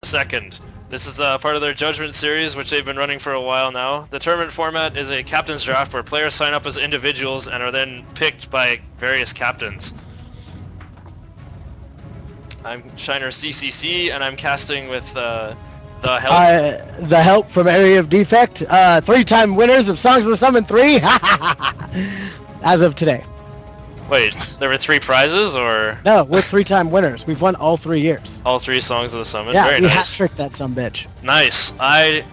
2nd. This is part of their Judgment series, which they've been running for a while now. The tournament format is a captain's draft where players sign up as individuals and are then picked by various captains. I'm Shiner CCC, and I'm casting with the help. The help from Area of Defect. 3-time winners of Songs of the Summon 3. As of today. Wait, there were 3 prizes, or? No, we're 3-time winners. We've won all 3 years. All 3 Songs of the Summon? Yeah, very we nice. hat-tricked that sumbitch. Nice. I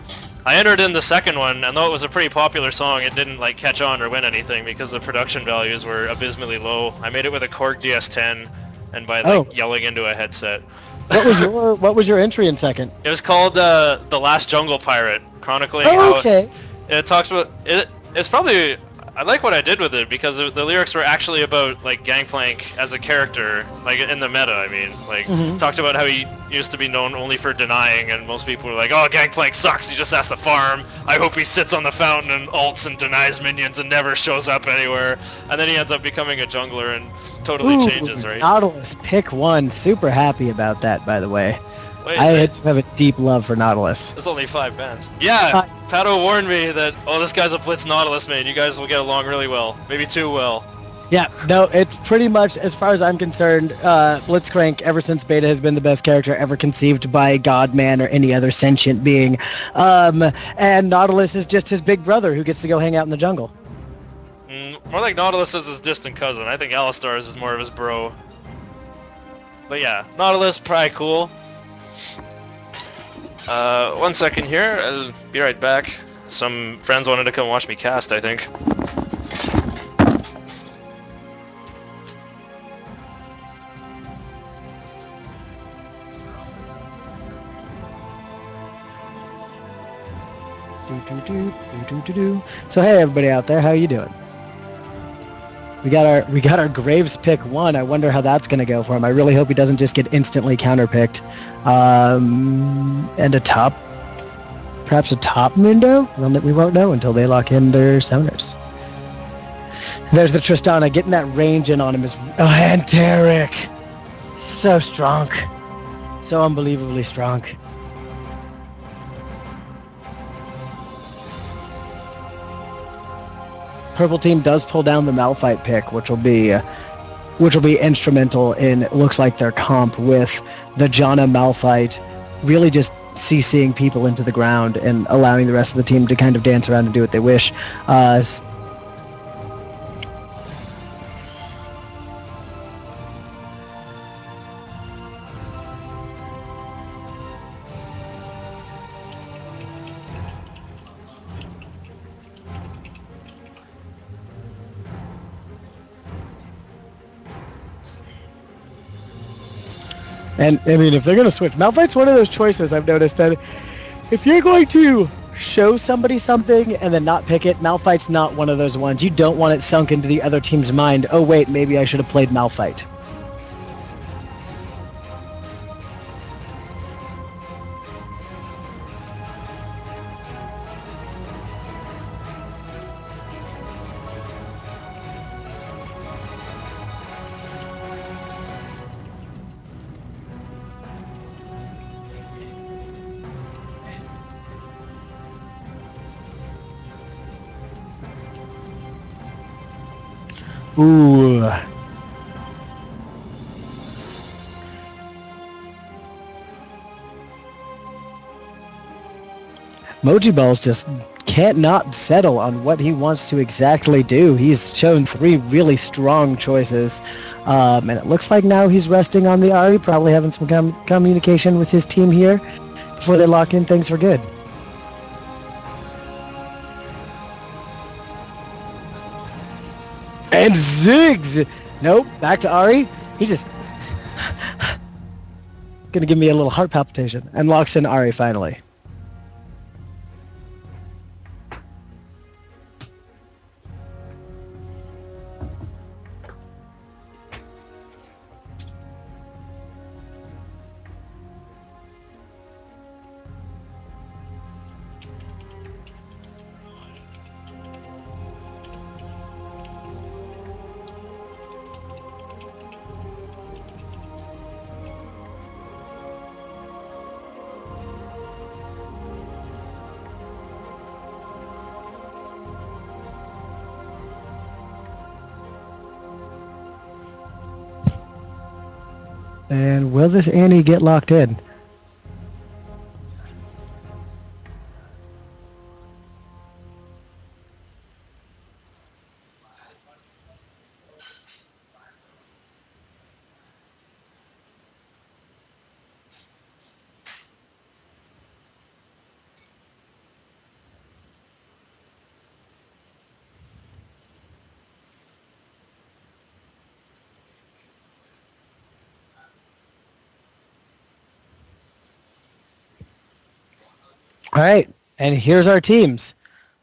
entered in the 2nd one, and though it was a pretty popular song, it didn't like catch on or win anything because the production values were abysmally low. I made it with a Korg DS10, and by like yelling into a headset. What was your entry in 2nd? It was called The Last Jungle Pirate, chronicling how okay. It talks about it. It's probably, I like what I did with it because the lyrics were actually about like Gangplank as a character, like in the meta. I mean, like talked about how he used to be known only for denying, and most people were like, "Oh, Gangplank sucks. He just has to farm. I hope he sits on the fountain and ults and denies minions and never shows up anywhere." And then he ends up becoming a jungler and totally changes, right? Nautilus pick 1. Super happy about that, by the way. Wait, I have a deep love for Nautilus. There's only 5 bans. Yeah, Pato warned me that, oh, this guy's a Blitz Nautilus main. You guys will get along really well. Maybe too well. Yeah, no, it's pretty much, as far as I'm concerned, Blitzcrank, ever since Beta, has been the best character ever conceived by Godman or any other sentient being. And Nautilus is just his big brother who gets to go hang out in the jungle. More like Nautilus is his distant cousin. I think Alistar's is more of his bro. But yeah, Nautilus, probably cool. 1 second here, I'll be right back. Some friends wanted to come watch me cast, I think. So hey everybody out there, how you doing? We got our Graves pick 1. I wonder how that's gonna go for him. I really hope he doesn't just get instantly counterpicked. And perhaps a top Mundo? We won't know until they lock in their summoners. There's the Tristana, getting that range in on him is and Tarek. So strong. So unbelievably strong. Purple team does pull down the Malphite pick, which will be instrumental in, it looks like, their comp with the Janna Malphite really just CCing people into the ground and allowing the rest of the team to kind of dance around and do what they wish. And, I mean, if they're going to switch, Malphite's one of those choices I've noticed that if you're going to show somebody something and then not pick it, Malphite's not one of those ones. You don't want it sunk into the other team's mind, oh wait, maybe I should have played Malphite. Ooh. Moji Balls just can't not settle on what he wants to exactly do. He's shown 3 really strong choices, and it looks like now he's resting on the Ari, probably having some communication with his team here before they lock in things for good. And Ziggs! Nope, back to Ari. He just... gonna give me a little heart palpitation. And locks in Ari finally. And will this Annie get locked in? All right, and here's our teams.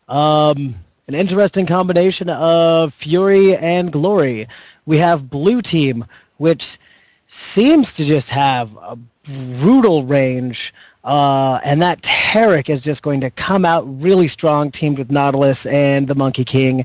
An interesting combination of Fury and Glory. We have Blue Team, which seems to just have a brutal range, and that Tarek is just going to come out really strong, teamed with Nautilus and the Monkey King.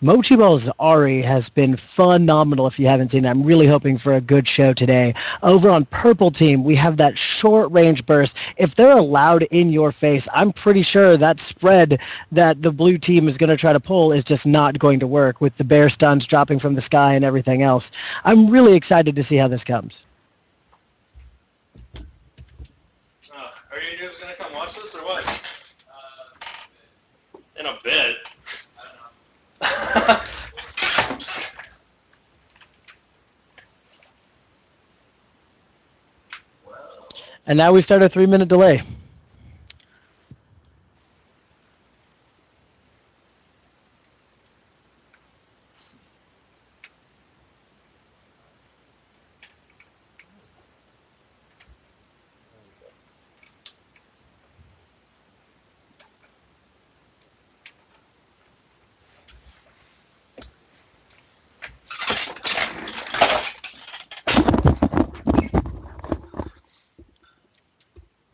Mochi Ball's Ari has been phenomenal if you haven't seen it. I'm really hoping for a good show today. Over on Purple Team, we have that short range burst. If they're allowed in your face, I'm pretty sure that spread that the Blue Team is going to try to pull is just not going to work with the bear stuns dropping from the sky and everything else. I'm really excited to see how this comes. Are you guys gonna come watch this or what? In a bit. I don't know. And now we start a 3-minute delay.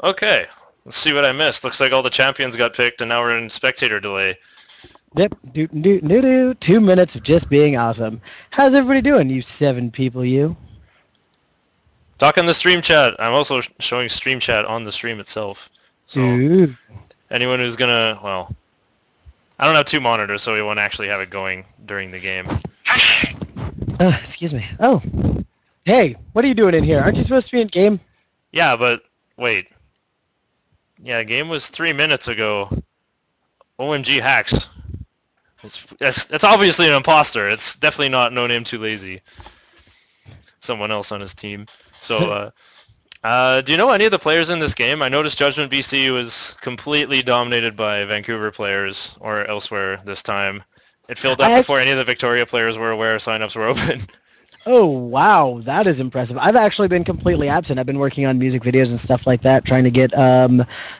Okay, let's see what I missed. Looks like all the champions got picked, and now we're in spectator delay. Yep, 2 minutes of just being awesome. How's everybody doing, you 7 people, you? Talk in the stream chat. I'm also showing stream chat on the stream itself. So Ooh. anyone who's gonna, well, I don't have 2 monitors, so we won't actually have it going during the game. Excuse me. Oh. Hey, what are you doing in here? Aren't you supposed to be in game? Yeah, but wait. Yeah, game was 3 minutes ago. OMG hacks. It's obviously an imposter. It's definitely not NoName2Lazy. Someone else on his team. So, do you know any of the players in this game? I noticed Judgment BC was completely dominated by Vancouver players or elsewhere this time. It filled up before any of the Victoria players were aware signups were open. Oh, wow. That is impressive. I've actually been completely absent. I've been working on music videos and stuff like that, trying to get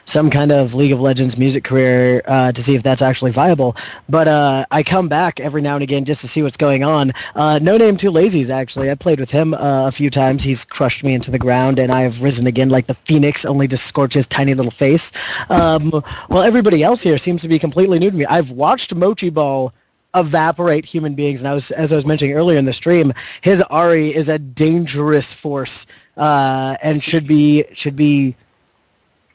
some kind of League of Legends music career to see if that's actually viable. But I come back every now and again just to see what's going on. NoName2Lazy, actually. I played with him a few times. He's crushed me into the ground, and I have risen again like the phoenix, only to scorch his tiny little face. Well, everybody else here seems to be completely new to me. I've watched Mochi Ball evaporate human beings, and as I was mentioning earlier in the stream, his Ari is a dangerous force and should be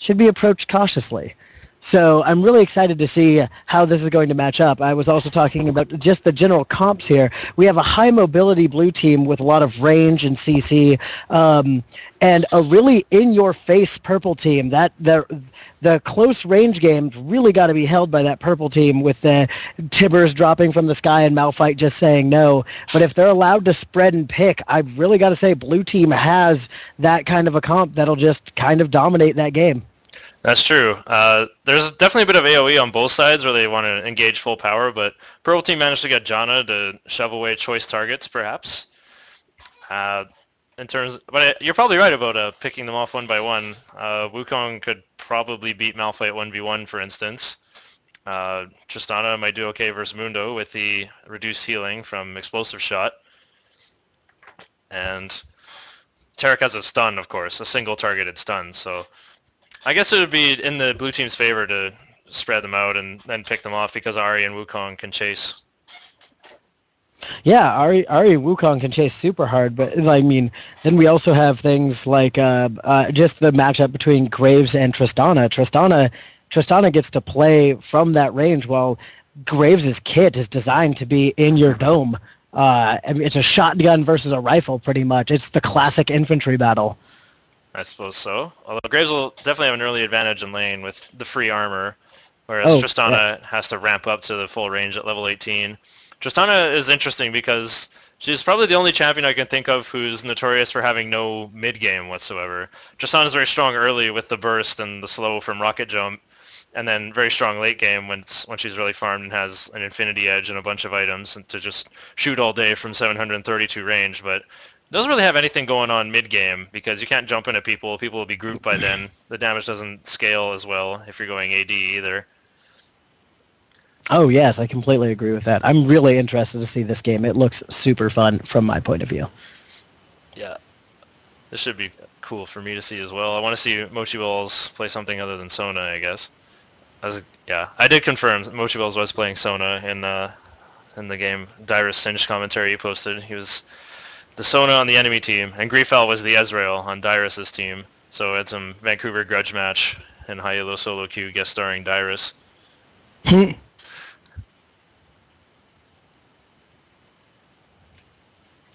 approached cautiously. So I'm really excited to see how this is going to match up. I was also talking about just the general comps here. We have a high mobility blue team with a lot of range and CC, and a really in-your-face purple team. That the close range games really got to be held by that purple team with the Tibbers dropping from the sky and Malphite just saying no. But if they're allowed to spread and pick, I've really got to say blue team has that kind of a comp that'll just kind of dominate that game. That's true. There's definitely a bit of AoE on both sides where they want to engage full power, but Purple Team managed to get Janna to shove away choice targets, perhaps. But you're probably right about picking them off one by one. Wukong could probably beat Malphite 1v1, for instance. Tristana might do okay versus Mundo with the reduced healing from Explosive Shot. And Tarek has a stun, of course, a single targeted stun, so I guess it would be in the blue team's favor to spread them out and then pick them off because Ari and Wukong can chase. Yeah, Ari Wukong can chase super hard, but I mean, then we also have things like just the matchup between Graves and Tristana. Tristana gets to play from that range while Graves' kit is designed to be in your dome. I mean, it's a shotgun versus a rifle, pretty much. It's the classic infantry battle. I suppose so. Although Graves will definitely have an early advantage in lane with the free armor, whereas Oh, yes. Tristana has to ramp up to the full range at level 18. Tristana is interesting because she's probably the only champion I can think of who's notorious for having no mid-game whatsoever. Tristana's very strong early with the burst and the slow from rocket jump, and then very strong late game when she's really farmed and has an infinity edge and a bunch of items to just shoot all day from 732 range, but doesn't really have anything going on mid-game because you can't jump into people. People will be grouped by then. The damage doesn't scale as well if you're going AD either. Oh, yes, I completely agree with that. I'm really interested to see this game. It looks super fun from my point of view. Yeah. This should be cool for me to see as well. I want to see Mochi Balls play something other than Sona, I guess. Yeah, I did confirm Mochi Balls was playing Sona in the game. Dyrus Singe commentary he posted. He was the Sona on the enemy team, and Griefal was the Ezreal on Dyrus's team. So it's some Vancouver grudge match in high elo solo queue guest starring Dyrus.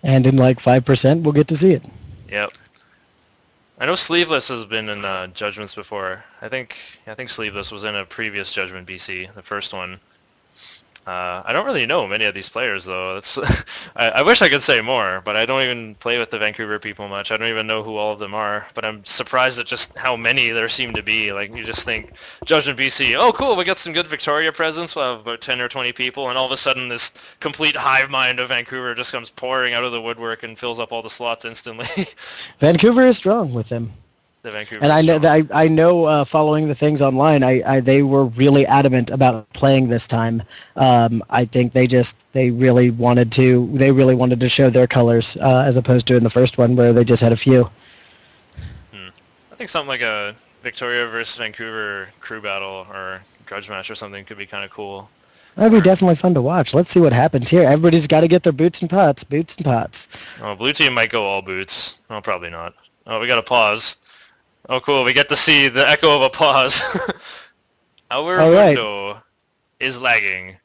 And in like 5%, we'll get to see it. Yep. I know Sleeveless has been in Judgments before. I think Sleeveless was in a previous Judgment BC, the first one. I don't really know many of these players though. It's I wish I could say more, but I don't even play with the Vancouver people much. I don't even know who all of them are. But I'm surprised at just how many there seem to be. Like you just think Judgment BC, oh cool, we got some good Victoria presence. We'll have about 10 or 20 people, and all of a sudden this complete hive mind of Vancouver just comes pouring out of the woodwork and fills up all the slots instantly. Vancouver is strong with them. Vancouver. And I know following the things online, they were really adamant about playing this time. I think they really wanted to show their colors as opposed to in the first one where they just had a few. I think something like a Victoria versus Vancouver crew battle or grudge match or something could be kind of cool. That'd be definitely fun to watch. Let's see what happens here. Everybody's got to get their boots and pots. Oh, blue team might go all boots. Oh, probably not. Oh, we got a pause. Oh, cool. We get to see the echo of a pause. Our window is lagging.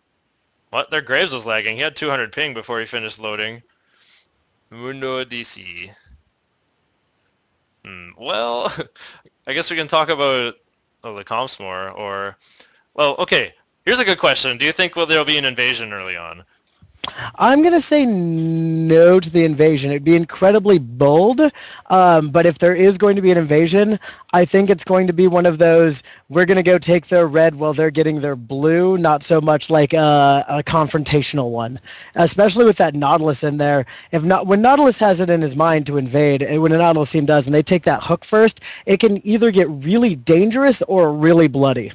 What? Their Graves was lagging. He had 200 ping before he finished loading. Mundo DC. Well, I guess we can talk about the comps more, or... Well, okay. Here's a good question. Do you think there'll be an invasion early on? I'm going to say no to the invasion. It'd be incredibly bold, but if there is going to be an invasion, I think it's going to be one of those, we're going to go take their red while they're getting their blue, not so much like a confrontational one, especially with that Nautilus in there. When Nautilus has it in his mind to invade, and when a Nautilus team does, and they take that hook first, it can either get really dangerous or really bloody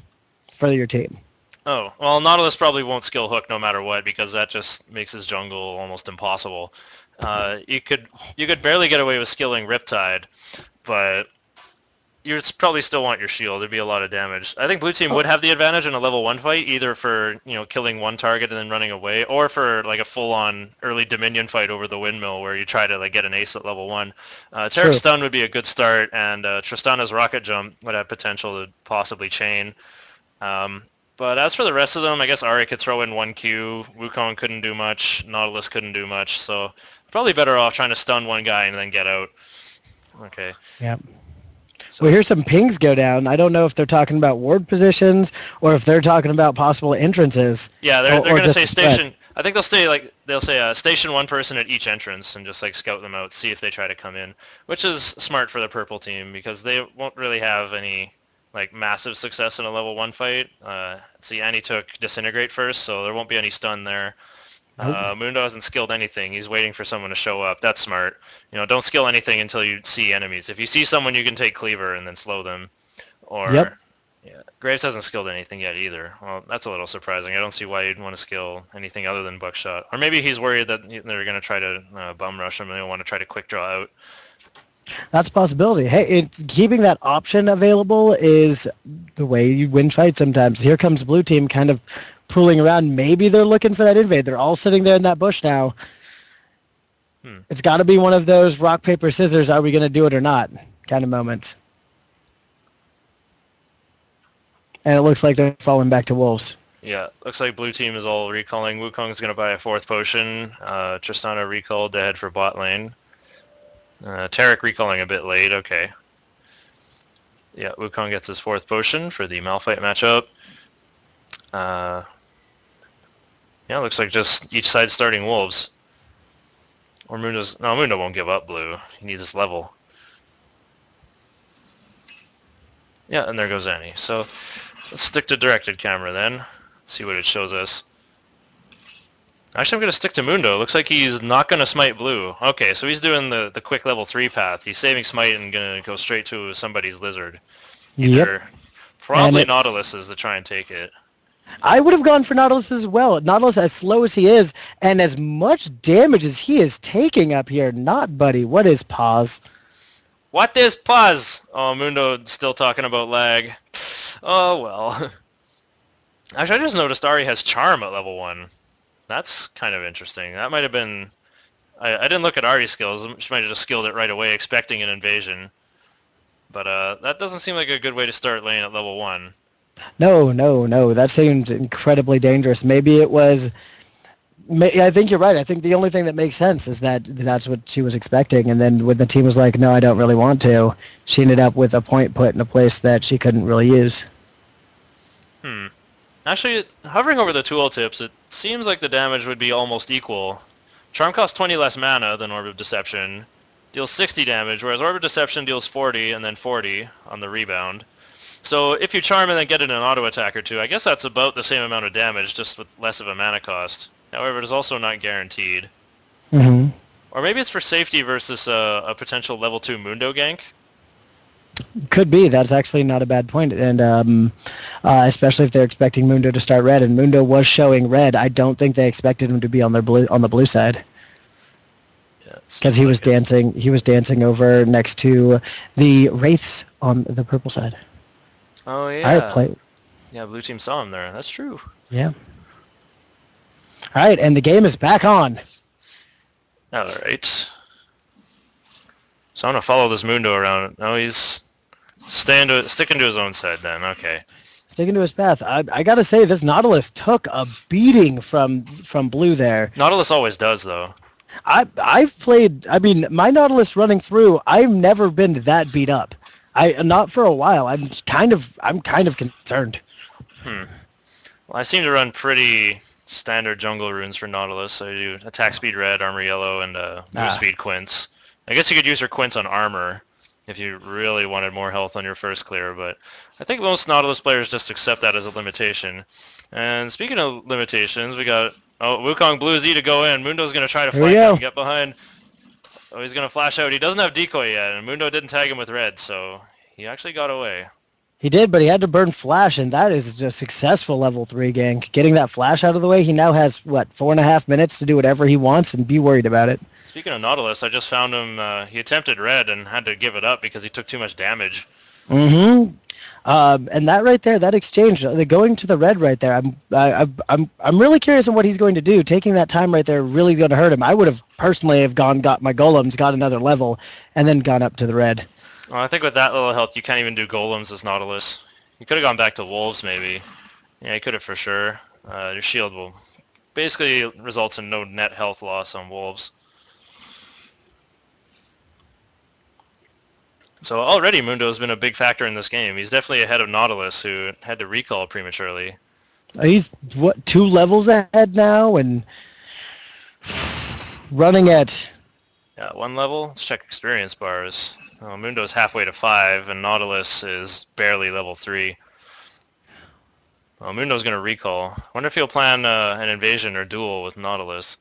for your team. Oh, well, Nautilus probably won't skill hook no matter what because that just makes his jungle almost impossible. You could barely get away with skilling Riptide, but you probably still want your shield. There'd be a lot of damage. I think blue team would have the advantage in a level 1 fight, either for killing one target and then running away, or for like a full-on early Dominion fight over the windmill where you try to get an ace at level 1. Taric Stun would be a good start, and Tristana's rocket jump would have potential to possibly chain. But as for the rest of them, I guess Ahri could throw in 1Q, Wukong couldn't do much, Nautilus couldn't do much, so probably better off trying to stun one guy and then get out. Okay. Yep. We hear some pings go down. I don't know if they're talking about ward positions or if they're talking about possible entrances. Yeah, they're going to say station. I think they'll say station one person at each entrance and just scout them out, see if they try to come in, which is smart for the purple team because they won't really have any massive success in a level 1 fight. See, Annie took Disintegrate first, so there won't be any stun there. Mundo hasn't skilled anything. He's waiting for someone to show up. That's smart. Don't skill anything until you see enemies. If you see someone, you can take Cleaver and then slow them. Or, yeah, Graves hasn't skilled anything yet either. Well, that's a little surprising. I don't see why you'd want to skill anything other than Buckshot. Or maybe he's worried that they're going to try to bum rush him and they'll want to try to quick draw out. That's a possibility. Hey, keeping that option available is the way you win fights sometimes. Here comes blue team kind of pulling around. Maybe they're looking for that invade. They're all sitting there in that bush now. It's got to be one of those rock, paper, scissors, are we going to do it or not kind of moments. And it looks like they're falling back to wolves. Yeah, looks like blue team is all recalling. Wukong's going to buy a 4th potion. Tristana recalled to head for bot lane. Taric recalling a bit late, okay. Yeah, Wukong gets his 4th potion for the Malphite matchup. Yeah, looks like just each side starting wolves. Or Mundo's... No, Mundo won't give up blue. He needs this level. Yeah, and there goes Annie. So, let's stick to directed camera then. See what it shows us. Actually, I'm going to stick to Mundo. Looks like he's not going to smite blue. Okay, so he's doing the quick level 3 path. He's saving smite and going to go straight to somebody's lizard. Either, probably Nautilus is to try and take it. I would have gone for Nautilus as well. Nautilus, as slow as he is, and as much damage as he is taking up here. Not, buddy. What is pause? What is pause? Oh, Mundo still talking about lag. Oh, well. Actually, I just noticed Ari has Charm at level 1. That's kind of interesting. That might have been... I didn't look at Ari's skills. She might have just skilled it right away, expecting an invasion. But that doesn't seem like a good way to start lane at level 1. No. That seems incredibly dangerous. Maybe it was... I think you're right. I think the only thing that makes sense is that that's what she was expecting. And then when the team was like, no, I don't really want to, she ended up with a point put in a place that she couldn't really use. Actually, hovering over the tooltips, it seems like the damage would be almost equal. Charm costs 20 less mana than Orb of Deception, deals 60 damage, whereas Orb of Deception deals 40 and then 40 on the rebound. So if you Charm and then get in an auto attack or two, I guess that's about the same amount of damage, just with less of a mana cost. However, it is also not guaranteed. Or maybe it's for safety versus a potential level 2 Mundo gank. Could be. That's actually not a bad point. And especially if they're expecting Mundo to start red, and Mundo was showing red, I don't think they expected him to be on the blue side. Because he was dancing. He was dancing over next to the wraiths on the purple side. Oh yeah. All right, yeah, blue team saw him there. That's true. Yeah. All right, and the game is back on. All right. So I'm gonna follow this Mundo around. No, he's sticking to his own side then. Okay. Sticking to his path. I gotta say, this Nautilus took a beating from blue there. Nautilus always does, though. I've played. I mean, my Nautilus running through, I've never been that beat up. Not for a while. I'm kind of concerned. Well, I seem to run pretty standard jungle runes for Nautilus. So I do attack speed red, armor yellow, and move speed quints. I guess you could use your quints on armor if you really wanted more health on your first clear, but I think most Nautilus players just accept that as a limitation. And speaking of limitations, we got Wukong Blue Z to go in. Mundo's going to try to flank him and get behind. Oh, he's going to flash out. He doesn't have decoy yet, and Mundo didn't tag him with red, so he actually got away. He did, but he had to burn flash, and that is a successful level 3 gank. Getting that flash out of the way, he now has, 4.5 minutes to do whatever he wants and be worried about it. Speaking of Nautilus, I just found him, he attempted red and had to give it up because he took too much damage. And that right there, that exchange, going to the red right there, I'm really curious on what he's going to do. Taking that time right there really going to hurt him. I would have personally got my golems, got another level, and then gone up to the red. Well, I think with that little help, you can't even do golems as Nautilus. You could have gone back to wolves, maybe. Yeah, you could have for sure. Your shield will basically results in no net health loss on wolves. So already Mundo has been a big factor in this game. He's definitely ahead of Nautilus, who had to recall prematurely. He's, 2 levels ahead now, and running at... Yeah, 1 level. Let's check experience bars. Mundo's halfway to 5, and Nautilus is barely level 3. Mundo's going to recall. Wonder if he'll plan an invasion or duel with Nautilus.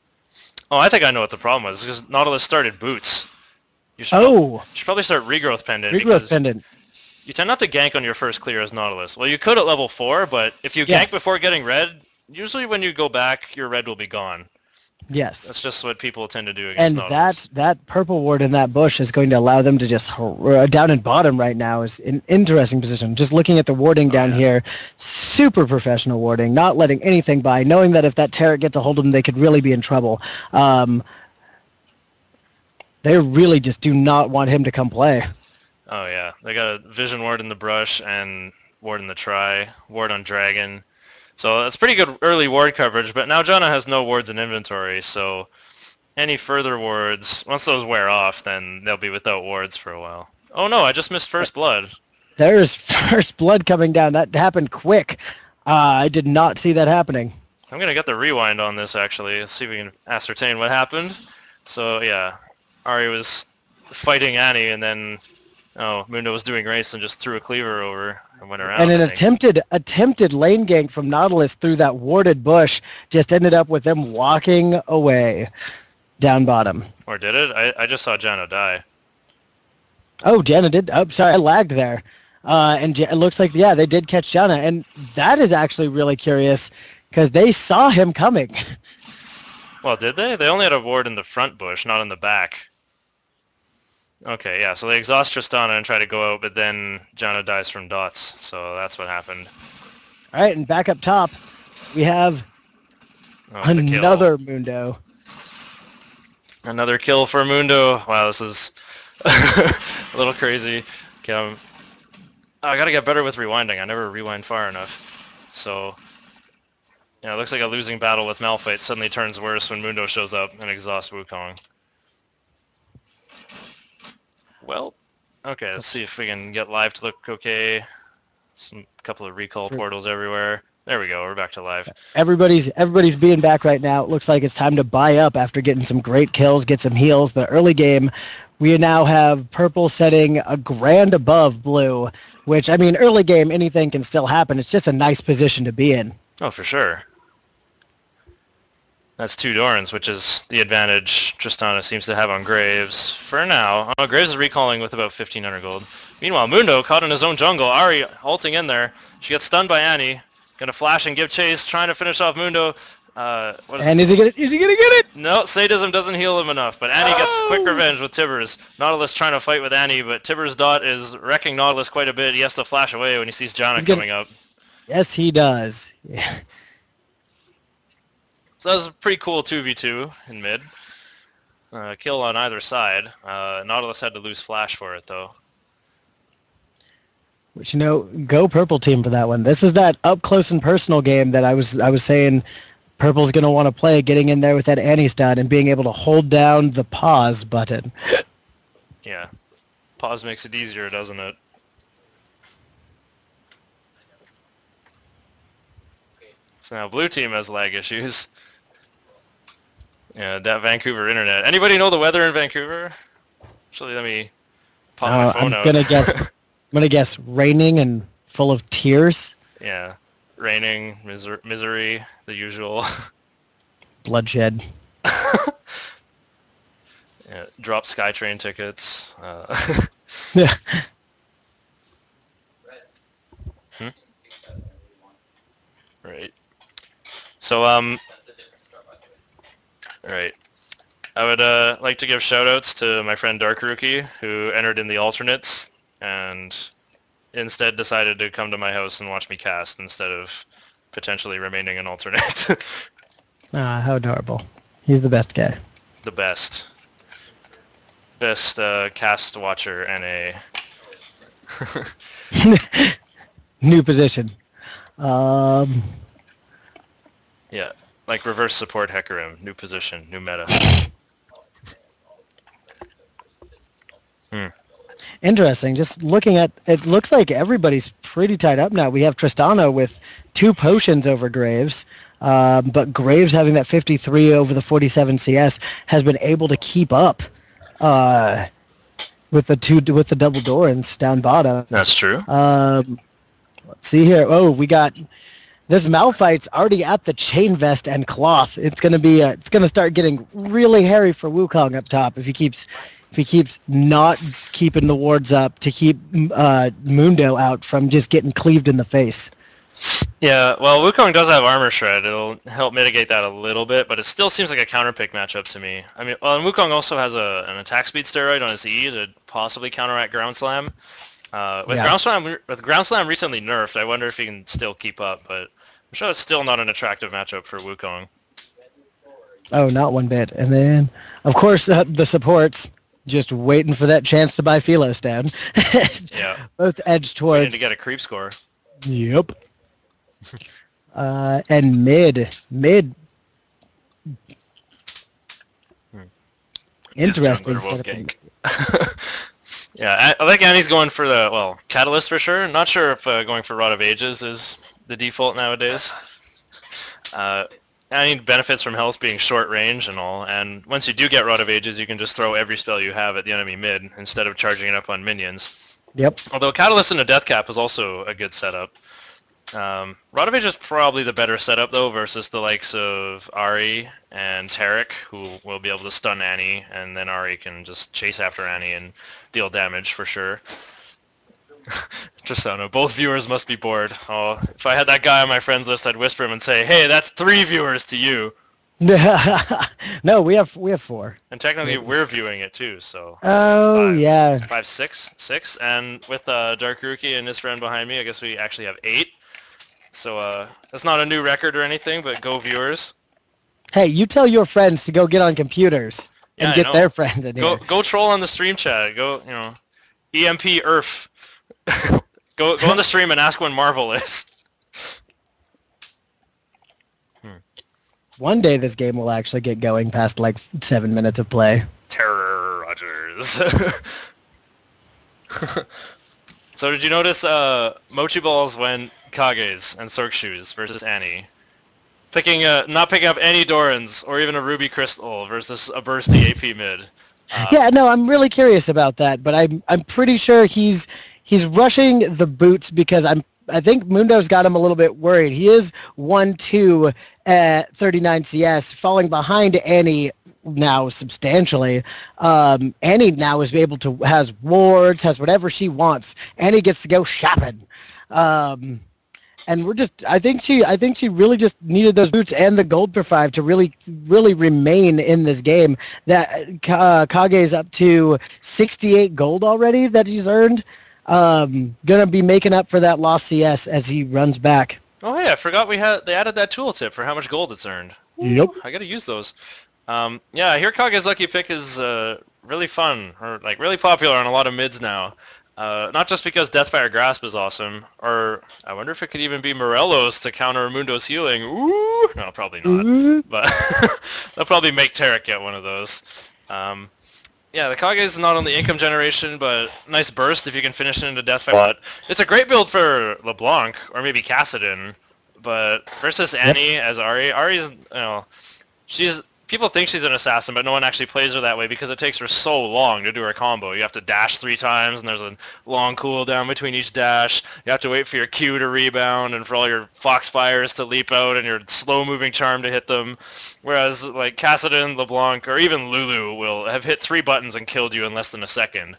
Oh, I think I know what the problem was, because Nautilus started boots. You should probably start Regrowth Pendant. Regrowth Pendant. You tend not to gank on your first clear as Nautilus. Well, you could at level 4, but if you gank before getting red, usually when you go back, your red will be gone. Yes. That's just what people tend to do against and Nautilus. that purple ward in that bush is going to allow them to just... down and bottom right now is an interesting position. Just looking at the warding down here, super professional warding, not letting anything by, knowing that if that Taric gets a hold of them, they could really be in trouble. They really just do not want him to come play. Oh yeah, they got a vision ward in the brush and ward in the try, ward on dragon. So that's pretty good early ward coverage, but now Janna has no wards in inventory, so any further wards, once those wear off, then they'll be without wards for a while. Oh no, I just missed first blood. There's first blood coming down. That happened quick. I did not see that happening. I'm going to get the rewind on this, actually. Let's see if we can ascertain what happened. So, yeah, Ari was fighting Annie, and then Mundo was doing race and just threw a cleaver over and went around. And an attempted lane gank from Nautilus through that warded bush just ended up with them walking away down bottom. Or did it? I just saw Janna die. Oh, Janna did. Oh, sorry, I lagged there. And it looks like, yeah, they did catch Janna. And that is actually really curious because they saw him coming. Well, did they? They only had a ward in the front bush, not in the back. Okay, yeah, so they exhaust Tristana and try to go out, but then Janna dies from dots. So that's what happened. All right, and back up top, we have another Mundo. Another kill for Mundo. Wow, this is a little crazy. Okay, I gotta get better with rewinding. I never rewind far enough. So, yeah, it looks like a losing battle with Malphite suddenly turns worse when Mundo shows up and exhausts Wukong. Well, okay, let's see if we can get live to look okay. Couple of recall portals everywhere. There we go, we're back to live. Everybody's being back right now. It looks like it's time to buy up after getting some great kills, get some heals. The early game, we now have purple setting a grand above blue, which, I mean, early game, anything can still happen. It's just a nice position to be in. Oh, for sure. That's 2 Dorns, which is the advantage Tristana seems to have on Graves for now. Oh, Graves is recalling with about 1,500 gold. Meanwhile, Mundo, caught in his own jungle. Ari halting in there. She gets stunned by Annie. Gonna flash and give chase, trying to finish off Mundo. And is he gonna get it? No, sadism doesn't heal him enough, but Annie gets quick revenge with Tibbers. Nautilus trying to fight with Annie, but Tibbers' dot is wrecking Nautilus quite a bit. He has to flash away when he sees Janna coming up. Yes, he does. Yeah. So that was a pretty cool 2v2 in mid. Kill on either side. Nautilus had to lose flash for it, though. Which, you know, go purple team for that one. This is that up close and personal game that I was saying purple's going to want to play, getting in there with that Annie stud and being able to hold down the pause button. Yeah. Pause makes it easier, doesn't it? So now blue team has lag issues. Yeah, that Vancouver internet. Anybody know the weather in Vancouver? Actually, let me pop my phone out. I'm gonna guess raining and full of tears. Yeah, raining, misery, the usual. Bloodshed. Yeah, drop SkyTrain tickets. Yeah. Right. So right. I would like to give shoutouts to my friend Dark Rookie, who entered in the alternates and instead decided to come to my house and watch me cast instead of potentially remaining an alternate. How adorable. He's the best guy. The best. Best cast watcher NA. New position. Yeah, like reverse support Hecarim. New position, new meta. Interesting. Just looking at it, looks like everybody's pretty tied up now. We have Tristana with 2 potions over Graves, but Graves having that 53 over the 47 CS has been able to keep up with the double Dorans down bottom. That's true. Let's see here. Oh, we got this Malphite's already at the chain vest and cloth. It's gonna start getting really hairy for Wukong up top if he keeps not keeping the wards up to keep Mundo out from just getting cleaved in the face. Yeah, well, Wukong does have armor shred. It'll help mitigate that a little bit, but it still seems like a counterpick matchup to me. I mean, well, and Wukong also has an attack speed steroid on his E to possibly counteract ground slam. Ground slam recently nerfed, I wonder if he can still keep up, but I'm sure it's still not an attractive matchup for Wukong. Oh, not one bit. And then, of course, the supports. Just waiting for that chance to buy Philos down. Yeah. Both edge towards. Waiting to get a creep score. Yep. And mid. He's a Interesting jungler, won't setup. gank. Yeah, I think Annie's going for the, well, Catalyst for sure. Not sure if going for Rod of Ages is the default nowadays. Annie benefits from health being short range and all, and once you do get Rod of Ages, you can just throw every spell you have at the enemy mid instead of charging it up on minions. Yep. Although Catalyst and a Death Cap is also a good setup. Rod of Ages is probably the better setup though versus the likes of Ahri and Taric, who will be able to stun Annie, and then Ahri can just chase after Annie and deal damage for sure. Just so I know, both viewers must be bored. Oh, if I had that guy on my friends list, I'd whisper him and say, "Hey, that's 3 viewers to you." No, we have 4. And technically, we're viewing it too, so. Oh, 5, yeah. 5, 6, and with Dark Rookie and his friend behind me, I guess we actually have 8. So that's not a new record or anything, but go viewers. Hey, you tell your friends to go get on computers and get their friends in here. Go troll on the stream chat. Go, EMP Earth. go on the stream and ask when Marvel is. One day this game will actually get going past like 7 minutes of play. Terror Rogers. So did you notice Mochi Balls went Kage's and Sork Shoes versus Annie? Not picking up any Dorans or even a Ruby Crystal versus a bursty AP mid. Yeah, no, I'm really curious about that, but I'm pretty sure he's rushing the boots because I think Mundo's got him a little bit worried. He is 1-2 at 39 CS, falling behind Annie now substantially. Annie now is able to has wards, has whatever she wants. Annie gets to go shopping. And I think she really just needed those boots and the gold per 5 to really remain in this game. That Kage's up to 68 gold already that he's earned. Gonna be making up for that lost CS as he runs back. Oh hey, I forgot they added that tooltip for how much gold it's earned. Yep. I gotta use those. Yeah, I hear Kage's Lucky Pick is really fun, or like really popular on a lot of mids now. Not just because Deathfire Grasp is awesome, or I wonder if it could even be Morelos to counter Mundo's healing. Ooh! No, probably not. Ooh. But they'll probably make Taric get one of those. Yeah, the Kage is not only income generation, but nice burst if you can finish it into Deathfire. But it's a great build for LeBlanc, or maybe Kassadin, but versus Annie as Ahri's, people think she's an assassin, but no one actually plays her that way because it takes her so long to do her combo. You have to dash 3 times, and there's a long cooldown between each dash. You have to wait for your Q to rebound, and for all your Foxfires to leap out, and your slow-moving charm to hit them. Whereas, like, Kassadin, LeBlanc, or even Lulu will have hit 3 buttons and killed you in less than a second.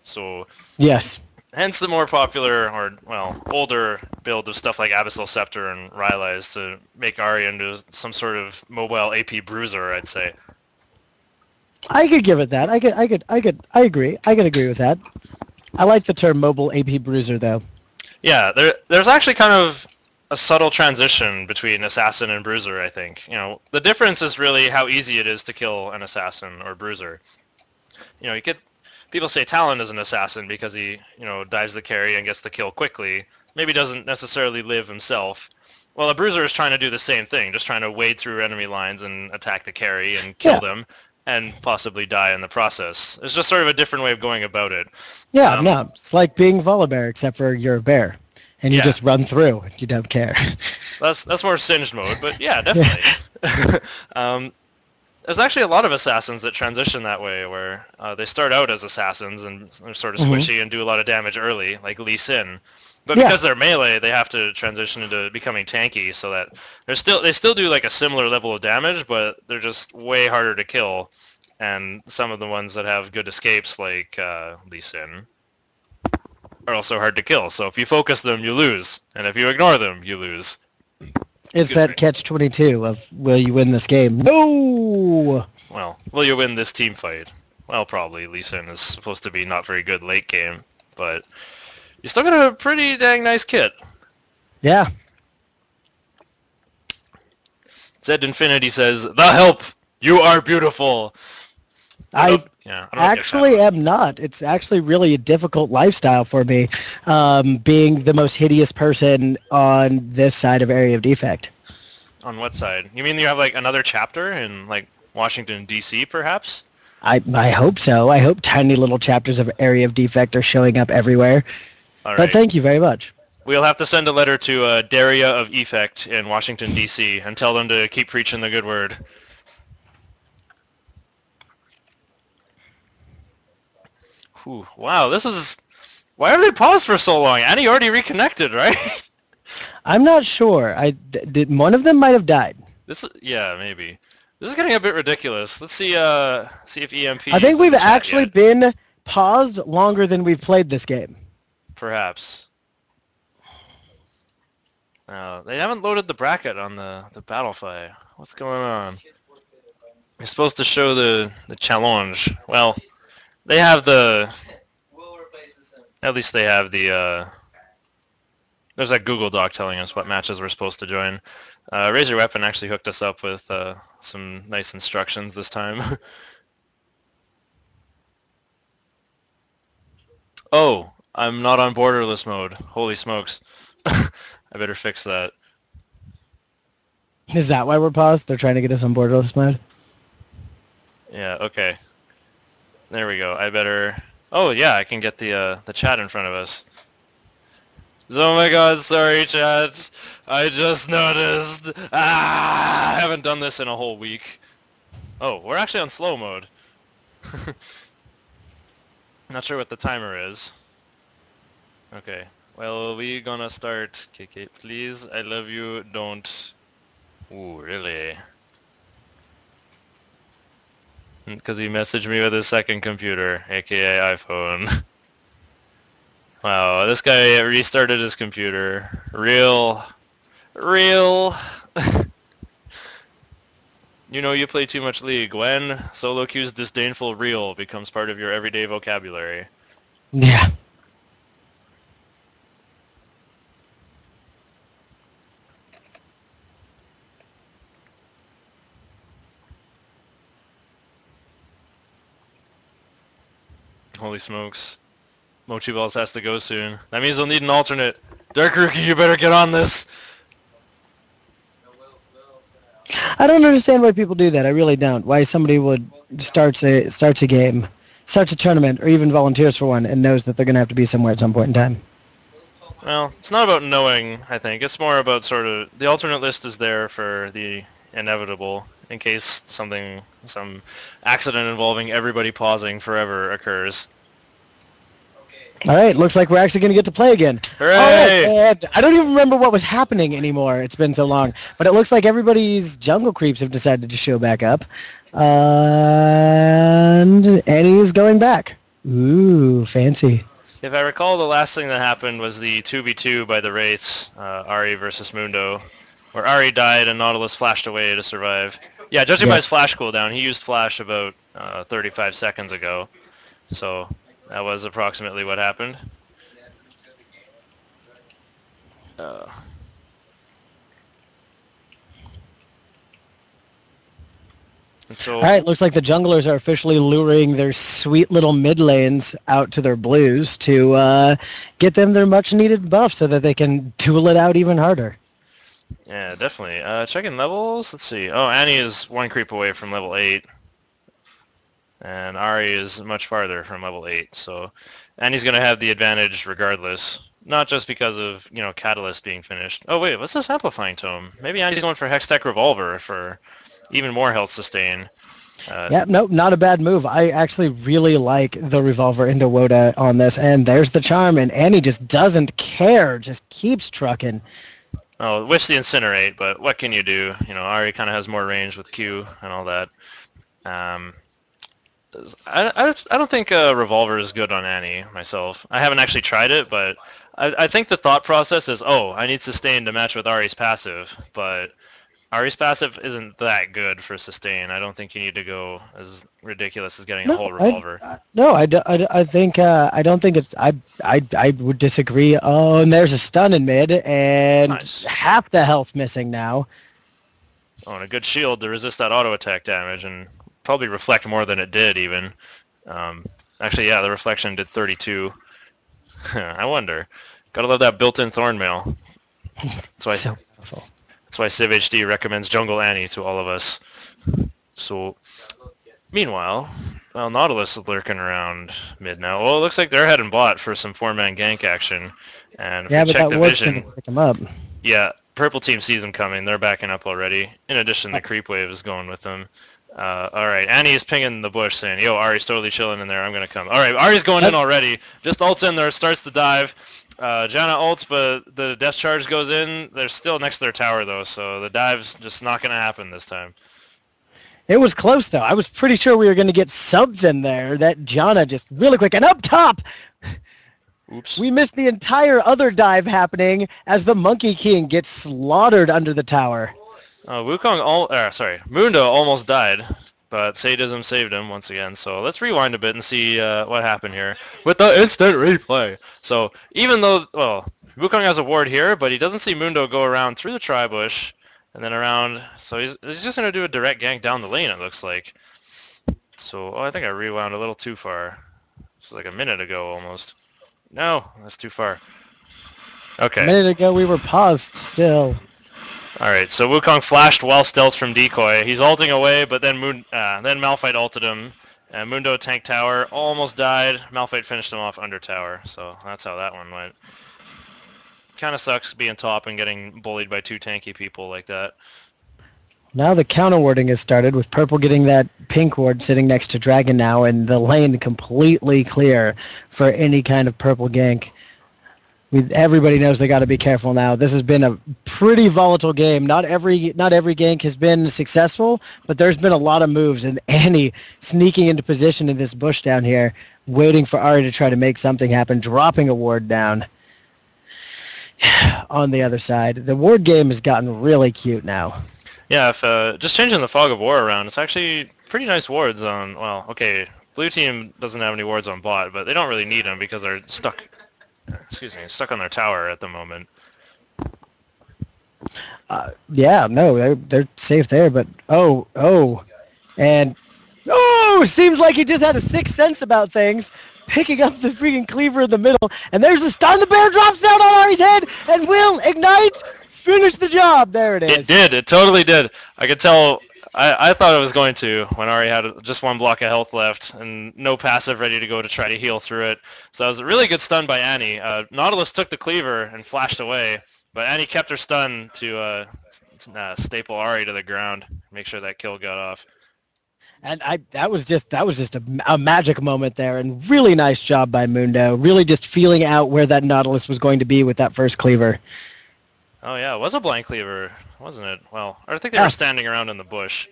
So... Yes. Hence the more popular, or, well, older build of stuff like Abyssal Scepter and Rylai's to make Ahri into some sort of mobile AP bruiser, I'd say. I could give it that. I agree. I could agree with that. I like the term mobile AP bruiser, though. Yeah, there's actually kind of a subtle transition between assassin and bruiser, I think. The difference is really how easy it is to kill an assassin or bruiser. People say Talon is an assassin because he, dives the carry and gets the kill quickly. Maybe doesn't necessarily live himself. Well, a bruiser is trying to do the same thing, just trying to wade through enemy lines and attack the carry and kill them, and possibly die in the process. It's just sort of a different way of going about it. Yeah, no, it's like being Volibear, except for you're a bear, and you just run through. You don't care. That's more Singed mode, but yeah, definitely. There's actually a lot of assassins that transition that way, where they start out as assassins and they're sort of squishy and do a lot of damage early, like Lee Sin. But because they're melee, they have to transition into becoming tanky, so that they still do like a similar level of damage, but they're just way harder to kill. And some of the ones that have good escapes, like Lee Sin, are also hard to kill. So if you focus them, you lose, and if you ignore them, you lose. Is that catch-22 of will you win this game? No! Well, will you win this team fight? Well, probably. Lee Sin is supposed to be not very good late game, but you still got a pretty dang nice kit. Yeah. Zed Infinity says, "The help! You are beautiful!" Yeah, I don't know if you have Actually chat am not. It's actually really a difficult lifestyle for me, being the most hideous person on this side of Area of Defect. on what side? You mean you have like another chapter in like Washington D.C. perhaps? I hope so. I hope tiny little chapters of Area of Defect are showing up everywhere. All But right. thank you very much. We'll have to send a letter to Daria of Effect in Washington D.C. and tell them to keep preaching the good word. Whew, wow, this is. Why have they paused for so long? Annie already reconnected, right? I'm not sure. Did one of them might have died. Yeah, maybe. This is getting a bit ridiculous. Let's see if EMP. I think is in we've the chat actually yet. been paused longer than we've played this game. Perhaps. They haven't loaded the bracket on the Battlefy. What's going on? You're supposed to show the challenge. Well, they have the. At least they have the. There's that Google Doc telling us what matches we're supposed to join. Raise Your Weapon actually hooked us up with some nice instructions this time. Oh, I'm not on borderless mode. Holy smokes. I better fix that. Is that why we're paused? They're trying to get us on borderless mode? Yeah, okay. There we go. I better... Oh, yeah, I can get the chat in front of us. Oh my god, sorry chat. I just noticed. I haven't done this in a whole week. Oh, we're actually on slow mode. Not sure what the timer is. Okay. Well, we gonna start. KK, please. I love you. Don't. Ooh, really? Because he messaged me with his second computer, aka iPhone. Wow, this guy restarted his computer. Real. You know you play too much League. When solo queue's disdainful real becomes part of your everyday vocabulary. Yeah. Holy smokes. Mochi Balls has to go soon. That means they'll need an alternate. Dark Rookie, you better get on this. I don't understand why people do that. I really don't. Why somebody would starts a game, starts a tournament, or even volunteers for one, and knows that they're going to have to be somewhere at some point in time. Well, it's not about knowing, I think. It's more about sort of... The alternate list is there for the inevitable, in case some accident involving everybody pausing forever occurs. All right, looks like we're actually going to get to play again. Hooray! All right, and I don't even remember what was happening anymore. It's been so long. But it looks like everybody's jungle creeps have decided to show back up. And Annie's going back. Ooh, fancy. If I recall, the last thing that happened was the 2v2 by the Wraiths, Ari versus Mundo, where Ari died and Nautilus flashed away to survive. Yeah, judging by his flash cooldown, he used flash about 35 seconds ago. So that was approximately what happened. All right, looks like the junglers are officially luring their sweet little mid lanes out to their blues to get them their much-needed buff so that they can duel it out even harder. Yeah, definitely. Checking levels. Let's see. Oh, Annie is one creep away from level 8. And Ari is much farther from level 8. So Annie's going to have the advantage regardless. Not just because of, Catalyst being finished. Oh, wait, what's this Amplifying Tome? Maybe Annie's going for Hextech Revolver for even more health sustain. Yeah, no, not a bad move. I actually really like the Revolver into Woda on this. And there's the charm, and Annie just doesn't care. Just keeps trucking. Oh, wish the Incinerate, but what can you do? Ari kind of has more range with Q and all that. I don't think Revolver is good on Annie myself. I haven't actually tried it, but I think the thought process is, oh, I need sustain to match with Ari's passive, but Ari's passive isn't that good for sustain. I don't think you need to go as ridiculous as getting a whole Revolver. I don't think it's... I would disagree. Oh, and there's a stun in mid, and half the health missing now. Oh, and a good shield to resist that auto attack damage, and probably reflect more than it did even. Actually, yeah, the reflection did 32. I wonder. Gotta love that built-in thorn mail. That's why. So powerful. That's why CivHD recommends Jungle Annie to all of us. So, meanwhile, well, Nautilus is lurking around mid now. Well, it looks like they're heading bot for some 4-man gank action. And if Yeah, we but check that the ward's gonna vision, pick him up. yeah, purple team sees them coming. They're backing up already. In addition, the creep wave is going with them. All right, Annie is pinging the bush saying, yo, Ari's totally chilling in there. I'm going to come. All right, Ari's going in already. Just ults in there, starts the dive. Janna ults, but the death charge goes in. They're still next to their tower, though, so the dive's just not going to happen this time. It was close, though. I was pretty sure we were going to get something there. That Janna just really quick. And up top! Oops. We missed the entire other dive happening as the Monkey King gets slaughtered under the tower. Mundo almost died, but Sadism saved him once again. So let's rewind a bit and see what happened here with the instant replay. So even though, well, Wukong has a ward here, but he doesn't see Mundo go around through the tri-bush and then around. So he's just going to do a direct gank down the lane, it looks like. So I think I rewound a little too far. This was like a minute ago almost. No, that's too far. Okay. A minute ago we were paused still. Alright, so Wukong flashed while stealth from decoy. He's ulting away, but then Malphite ulted him. And Mundo tanked tower, almost died. Malphite finished him off under tower, so that's how that one went. Kind of sucks being top and getting bullied by 2 tanky people like that. Now the counter warding has started with purple getting that pink ward sitting next to Dragon now and the lane completely clear for any kind of purple gank. Everybody knows they got to be careful now. This has been a pretty volatile game. Not every gank has been successful, but there's been a lot of moves, and Annie sneaking into position in this bush down here, waiting for Ari to try to make something happen, dropping a ward down on the other side. The ward game has gotten really cute now. Yeah, if just changing the Fog of War around, it's actually pretty nice wards on, well, okay, blue team doesn't have any wards on bot, but they don't really need them because they're stuck on their tower at the moment. Yeah, no, they're safe there, but seems like he just had a sixth sense about things, picking up the freaking cleaver in the middle, and there's a stun. The bear drops down on Ari's head and will ignite, finish the job. There it is. It did. It totally did. I could tell. I thought it was going to when Ari had just 1 block of health left and no passive ready to go to try to heal through it. So that was a really good stun by Annie. Nautilus took the cleaver and flashed away, but Annie kept her stun to staple Ari to the ground, make sure that kill got off. And that was just a magic moment there, and really nice job by Mundo. Really just feeling out where that Nautilus was going to be with that first cleaver. Oh yeah, it was a blind cleaver, wasn't it? Well, I think they were standing around in the bush.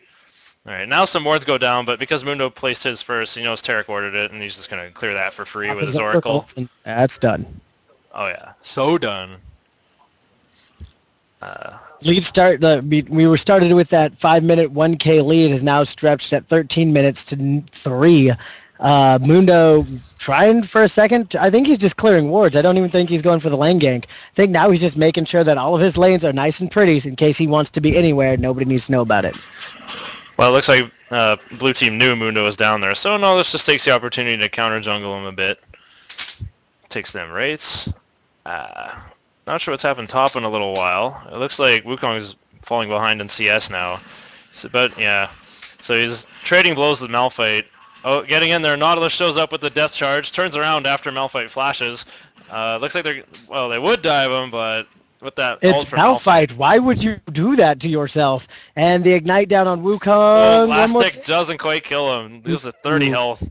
All right, now some wards go down, but because Mundo placed his first, he knows Tarek ordered it, and he's just going to clear that for free with his Oracle. That's done. Oh yeah, so done. Lead start. We were started with that 5-minute 1K lead is now stretched at 13 minutes to 3. Mundo trying for a second. I think he's just clearing wards. I don't even think he's going for the lane gank. I think now he's just making sure that all of his lanes are nice and pretty in case he wants to be anywhere. Nobody needs to know about it. Well, it looks like blue team knew Mundo was down there, so no, this just takes the opportunity to counter jungle him a bit. Takes them rates. Not sure what's happened top in a little while. It looks like Wukong is falling behind in CS now. So he's trading blows with Malphite. Oh, getting in there. Nautilus shows up with the death charge. Turns around after Malphite flashes. Looks like they would dive him, but with that. It's Malphite. Why would you do that to yourself? And the ignite down on Wukong. Last tick doesn't quite kill him. He was at 30 health.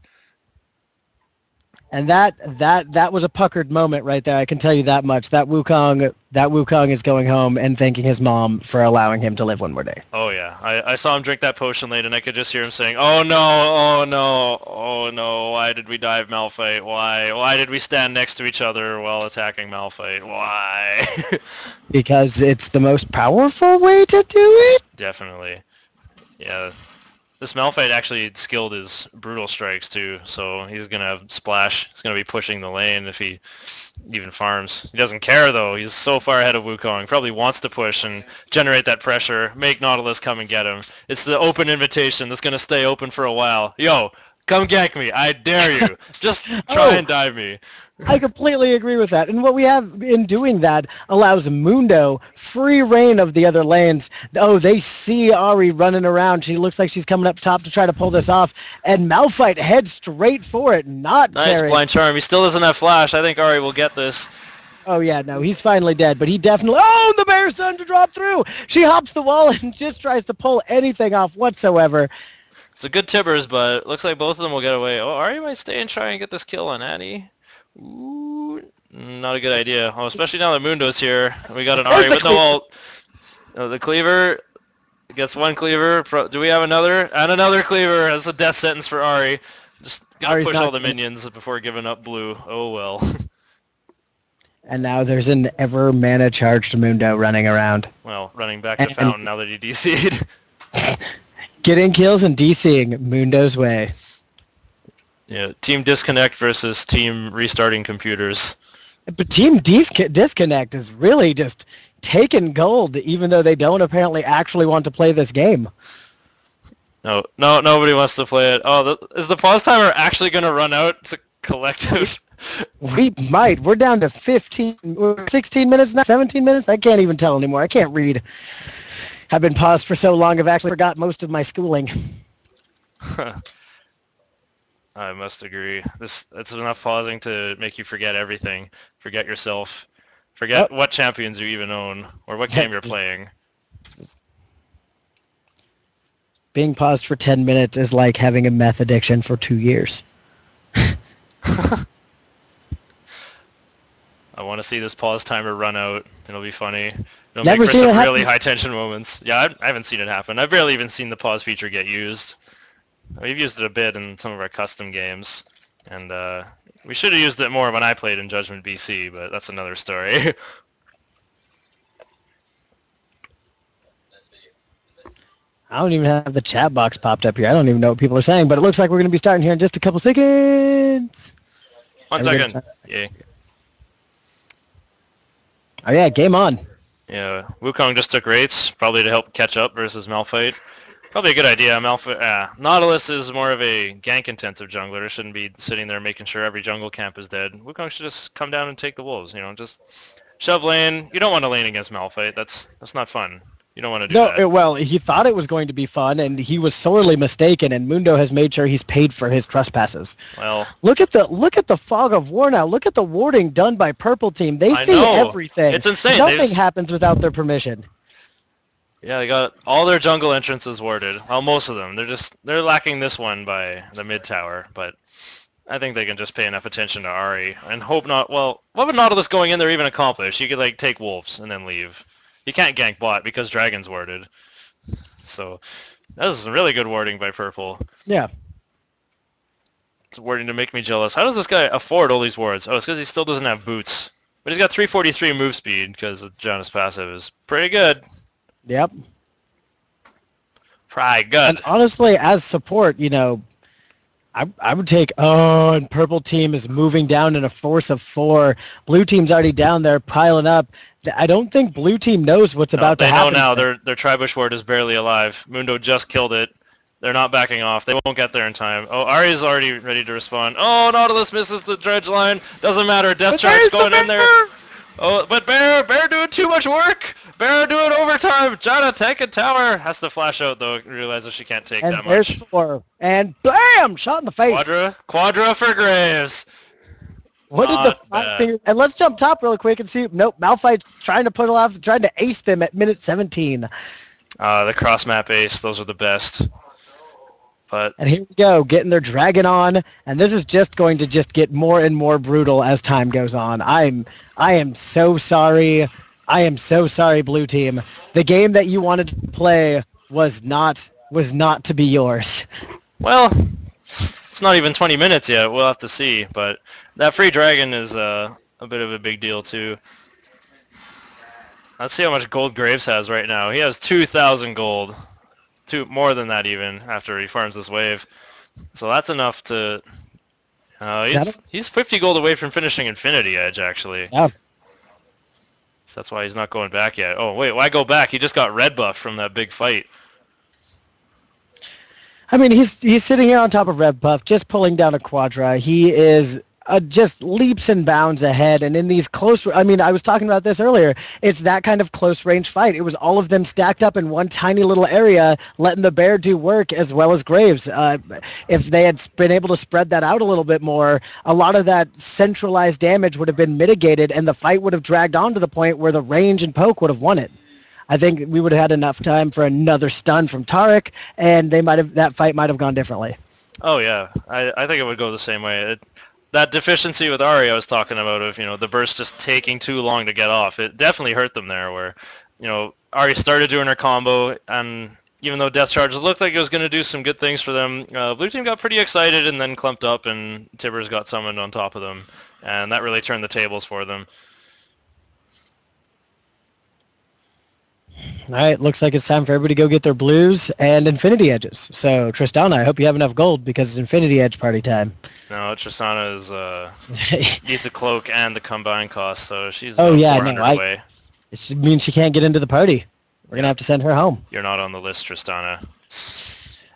And that was a puckered moment right there. I can tell you that much. That Wukong is going home and thanking his mom for allowing him to live one more day. Oh yeah, I saw him drink that potion late, and I could just hear him saying, "Oh no, oh no, oh no! Why did we dive Malphite? Why did we stand next to each other while attacking Malphite? Why?" Because it's the most powerful way to do it. Definitely, yeah. This Malphite actually skilled his brutal strikes too, so he's gonna have splash. He's gonna be pushing the lane if he even farms. He doesn't care though. He's so far ahead of Wukong. Probably wants to push and generate that pressure. Make Nautilus come and get him. It's the open invitation that's gonna stay open for a while. Yo, Come gank me. I dare you. Just try and dive me. I completely agree with that. And what we have in doing that allows Mundo free reign of the other lanes. Oh, they see Ari running around. She looks like she's coming up top to try to pull this off. And Malphite heads straight for it, not Nice caring. blind charm. He still doesn't have flash. I think Ari will get this. Oh, yeah, no, he's finally dead, but he definitely... Oh, the bear's starting to drop through! She hops the wall and just tries to pull anything off whatsoever. It's a good Tibbers, but it looks like both of them will get away. Oh, Ari might stay and try and get this kill on Annie. Ooh, not a good idea. Oh, especially now that Mundo's here. We got an Ari with no ult. Oh, the cleaver gets one cleaver. Do we have another? And another cleaver. That's a death sentence for Ari. Just gotta push all the minions before giving up blue. Oh well. And now there's an ever mana charged Mundo running around. Well, running back to Fountain now that he DC'd. Getting kills and DCing Mundo's way. Yeah, team disconnect versus team restarting computers. But team disconnect is really just taking gold, even though they don't apparently actually want to play this game. No, nobody wants to play it. Oh, is the pause timer actually going to run out? It's a collective. We might. We're down to 16 minutes now, 17 minutes? I can't even tell anymore. I can't read. I've been paused for so long, I've actually forgot most of my schooling. I must agree. It's enough pausing to make you forget everything. Forget yourself. Forget what champions you even own or what game you're playing. Being paused for 10 minutes is like having a meth addiction for 2 years. I want to see this pause timer run out. It'll be funny. It'll Never make for seen some it really happen. high tension moments. Yeah, I haven't seen it happen. I've barely even seen the pause feature get used. We've used it a bit in some of our custom games, and we should have used it more when I played in Judgment BC, but that's another story. I don't even have the chat box popped up here. I don't even know what people are saying, but it looks like we're going to be starting here in just a couple seconds. 1 second. Yay. Oh yeah, game on. Yeah, Wukong just took rates, probably to help catch up versus Malphite. Probably a good idea. Nautilus is more of a gank-intensive jungler. Shouldn't be sitting there making sure every jungle camp is dead. Wukong should just come down and take the wolves. You know, just shove lane. You don't want to lane against Malphite. That's not fun. You don't want to do that. Well, he thought it was going to be fun, and he was sorely mistaken. And Mundo has made sure he's paid for his trespasses. Well, look at the fog of war now. Look at the warding done by Purple Team. They see everything. It's insane. Nothing happens without their permission. Yeah, they got all their jungle entrances warded. Well, most of them. They're lacking this one by the mid tower, but I think they can just pay enough attention to Ari and hope not. Well, what would Nautilus going in there even accomplish? He could take wolves and then leave. He can't gank bot because Dragon's warded. So that is really good warding by Purple. Yeah. It's warding to make me jealous. How does this guy afford all these wards? Oh, it's because he still doesn't have boots. But he's got 343 move speed because Janus passive is pretty good. Yep. Pretty good. And honestly, as support, I would take, and Purple Team is moving down in a force of 4. Blue Team's already down there piling up. I don't think Blue Team knows what's about to happen. They know now. Their Tribush ward is barely alive. Mundo just killed it. They're not backing off. They won't get there in time. Oh, Ari's already ready to respond. Oh, Nautilus misses the dredge line. Doesn't matter. Death Charge going in there. Oh, but Bear doing too much work. Bear doing overtime. Jana taking tower. Has to flash out though. Realizes she can't take that much. And there's 4. And bam! Shot in the face. Quadra for Graves. What did the 5 fingers? And let's jump top real quick and see. Nope, Malphite's trying to ace them at minute 17. The cross map ace. Those are the best. And here we go, getting their dragon on, and this is just going to get more and more brutal as time goes on. I am so sorry. I am so sorry, Blue Team. The game that you wanted to play was not to be yours. Well, it's not even 20 minutes yet. We'll have to see. But that free dragon is a bit of a big deal too. Let's see how much gold Graves has right now. He has 2,000 gold. More than that even after he farms this wave. So that's enough to... he's 50 gold away from finishing Infinity Edge, actually. Yeah. So that's why he's not going back yet. Oh, wait, why go back? He just got red buff from that big fight. I mean, he's sitting here on top of Red Buff, just pulling down a Quadra. He is just leaps and bounds ahead, and in these close, I mean, I was talking about this earlier. It's that kind of close range fight. It was all of them stacked up in one tiny little area, letting the bear do work as well as Graves. If they had been able to spread that out a little bit more, a lot of that centralized damage would have been mitigated, and the fight would have dragged on to the point where the range and poke would have won it. I think we would have had enough time for another stun from Tarek, and that fight might have gone differently. Oh yeah, I think it would go the same way. That deficiency with Ari I was talking about of, the burst just taking too long to get off, it definitely hurt them there where, Ari started doing her combo, and even though Death Charge looked like it was going to do some good things for them, Blue Team got pretty excited and then clumped up, and Tibbers got summoned on top of them, and that really turned the tables for them. All right, looks like it's time for everybody to go get their blues and Infinity Edges. So, Tristana, I hope you have enough gold because it's Infinity Edge party time. No, Tristana needs a cloak and the combined cost, so she's about 400 away. It means she can't get into the party. We're going to have to send her home. You're not on the list, Tristana.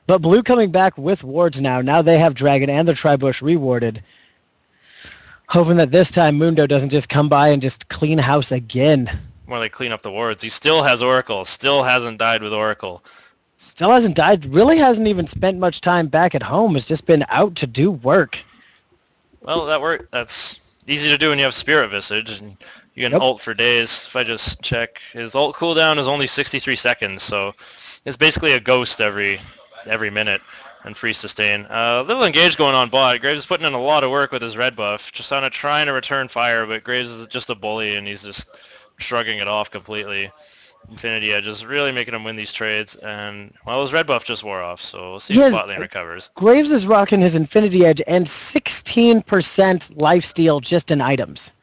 But Blue coming back with wards now. Now they have Dragon and the Tribush rewarded. Hoping that this time Mundo doesn't just come by and just clean house again. More like clean up the wards. He still has Oracle. Still hasn't died with Oracle. Still hasn't died. Really hasn't even spent much time back at home. Has just been out to do work. Well, that's easy to do when you have Spirit Visage. And you can ult for days. If I just check, his ult cooldown is only 63 seconds, so it's basically a ghost every minute and free sustain. Little engage going on bot. Graves is putting in a lot of work with his red buff. Tristana trying to return fire, but Graves is just a bully and he's just shrugging it off completely. Infinity Edge is really making him win these trades, and well, his red buff just wore off, so we'll see if bot lane recovers. Graves is rocking his Infinity Edge and 16% lifesteal just in items.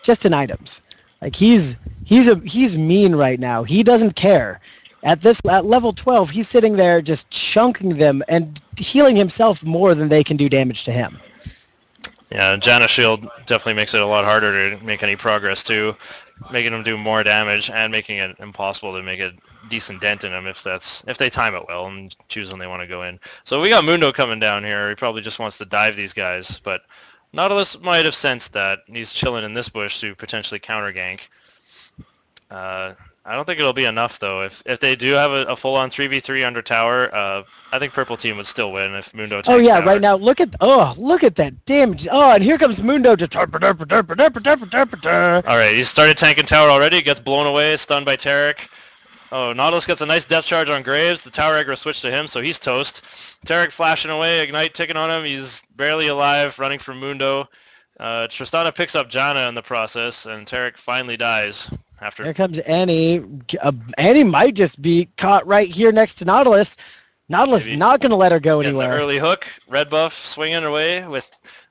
Just in items. Like he's mean right now. He doesn't care. At level 12, he's sitting there just chunking them and healing himself more than they can do damage to him. Yeah, Janna Shield definitely makes it a lot harder to make any progress too, making them do more damage and making it impossible to make a decent dent in them if they time it well and choose when they want to go in. So we got Mundo coming down here. He probably just wants to dive these guys, but Nautilus might have sensed that. He's chilling in this bush to potentially counter gank. I don't think it'll be enough though. If they do have a full-on 3v3 under tower, I think Purple Team would still win if Mundo takes tower. Right now look at that damage. Oh, and here comes Mundo just All right, he started tanking tower already, gets blown away, stunned by Tarek. Oh, Nautilus gets a nice depth charge on Graves. The tower aggro switched to him, so he's toast. Tarek flashing away, Ignite ticking on him. He's barely alive, running from Mundo. Tristana picks up Janna in the process, and Tarek finally dies. Here comes Annie. Annie might just be caught right here next to Nautilus. Nautilus not going to let her go anywhere. The early hook, red buff swinging away with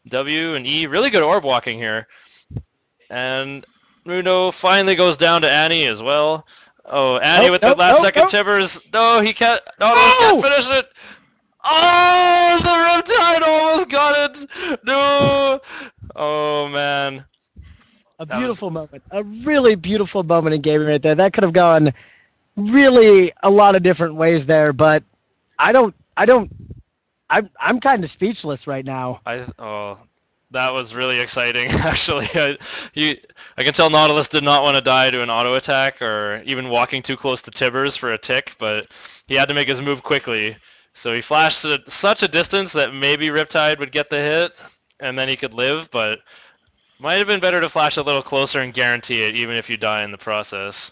W and E. Really good orb walking here. And Mundo finally goes down to Annie as well. Oh, Annie with the last second Tibbers. No, he can't. Nautilus can't finish it. Oh, the Riptide almost got it. No. Oh, man. A beautiful moment. A really beautiful moment in gaming right there. That could have gone really a lot of different ways there, but I'm kind of speechless right now. That was really exciting, actually. I can tell Nautilus did not want to die to an auto attack or even walking too close to Tibbers for a tick, but he had to make his move quickly. So he flashed at such a distance that maybe Riptide would get the hit, and then he could live, but might have been better to flash a little closer and guarantee it, even if you die in the process.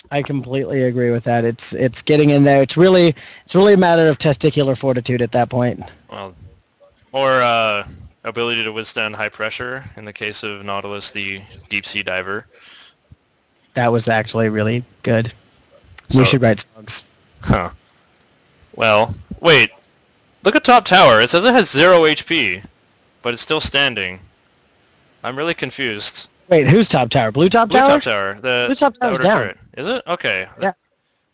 I completely agree with that. It's getting in there. It's really a matter of testicular fortitude at that point. Well, or ability to withstand high pressure in the case of Nautilus, the deep sea diver. That was actually really good. We should write songs. Huh. Well, wait. Look at top tower. It says it has 0 HP, but it's still standing. I'm really confused. Wait, who's top tower? Blue top tower? Blue top tower. Blue top tower's down. Turret. Is it? Okay. Yeah.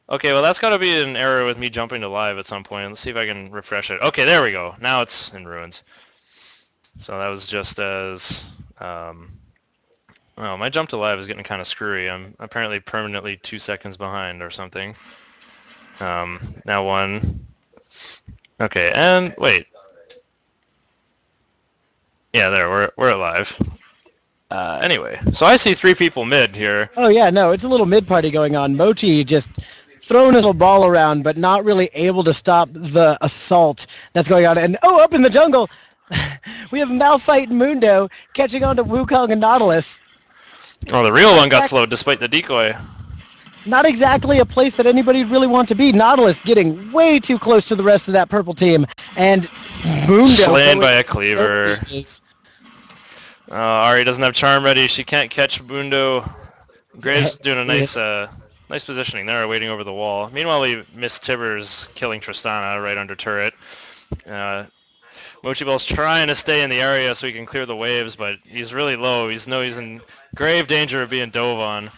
Okay, well that's got to be an error with me jumping to live at some point. Let's see if I can refresh it. Okay, there we go. Now it's in ruins. So that was just as... well, my jump to live is getting kind of screwy. I'm apparently permanently 2 seconds behind or something. Now one. Okay, and wait. Yeah, there, we're alive. Anyway, so I see 3 people mid here. Oh yeah, no, it's a little mid party going on. Mochi just throwing his little ball around, but not really able to stop the assault that's going on. And oh, up in the jungle, we have Malphite and Mundo catching on to Wukong and Nautilus. Oh, the real one got slowed despite the decoy. Not exactly a place that anybody would really want to be. Nautilus getting way too close to the rest of that purple team, and Mundo Slain by a cleaver. Ari doesn't have charm ready. She can't catch Mundo. Graves doing a nice positioning there, waiting over the wall. Meanwhile, we missed Tibbers killing Tristana right under turret. Mochi Bell's trying to stay in the area so he can clear the waves, but he's really low. He's in grave danger of being dove on.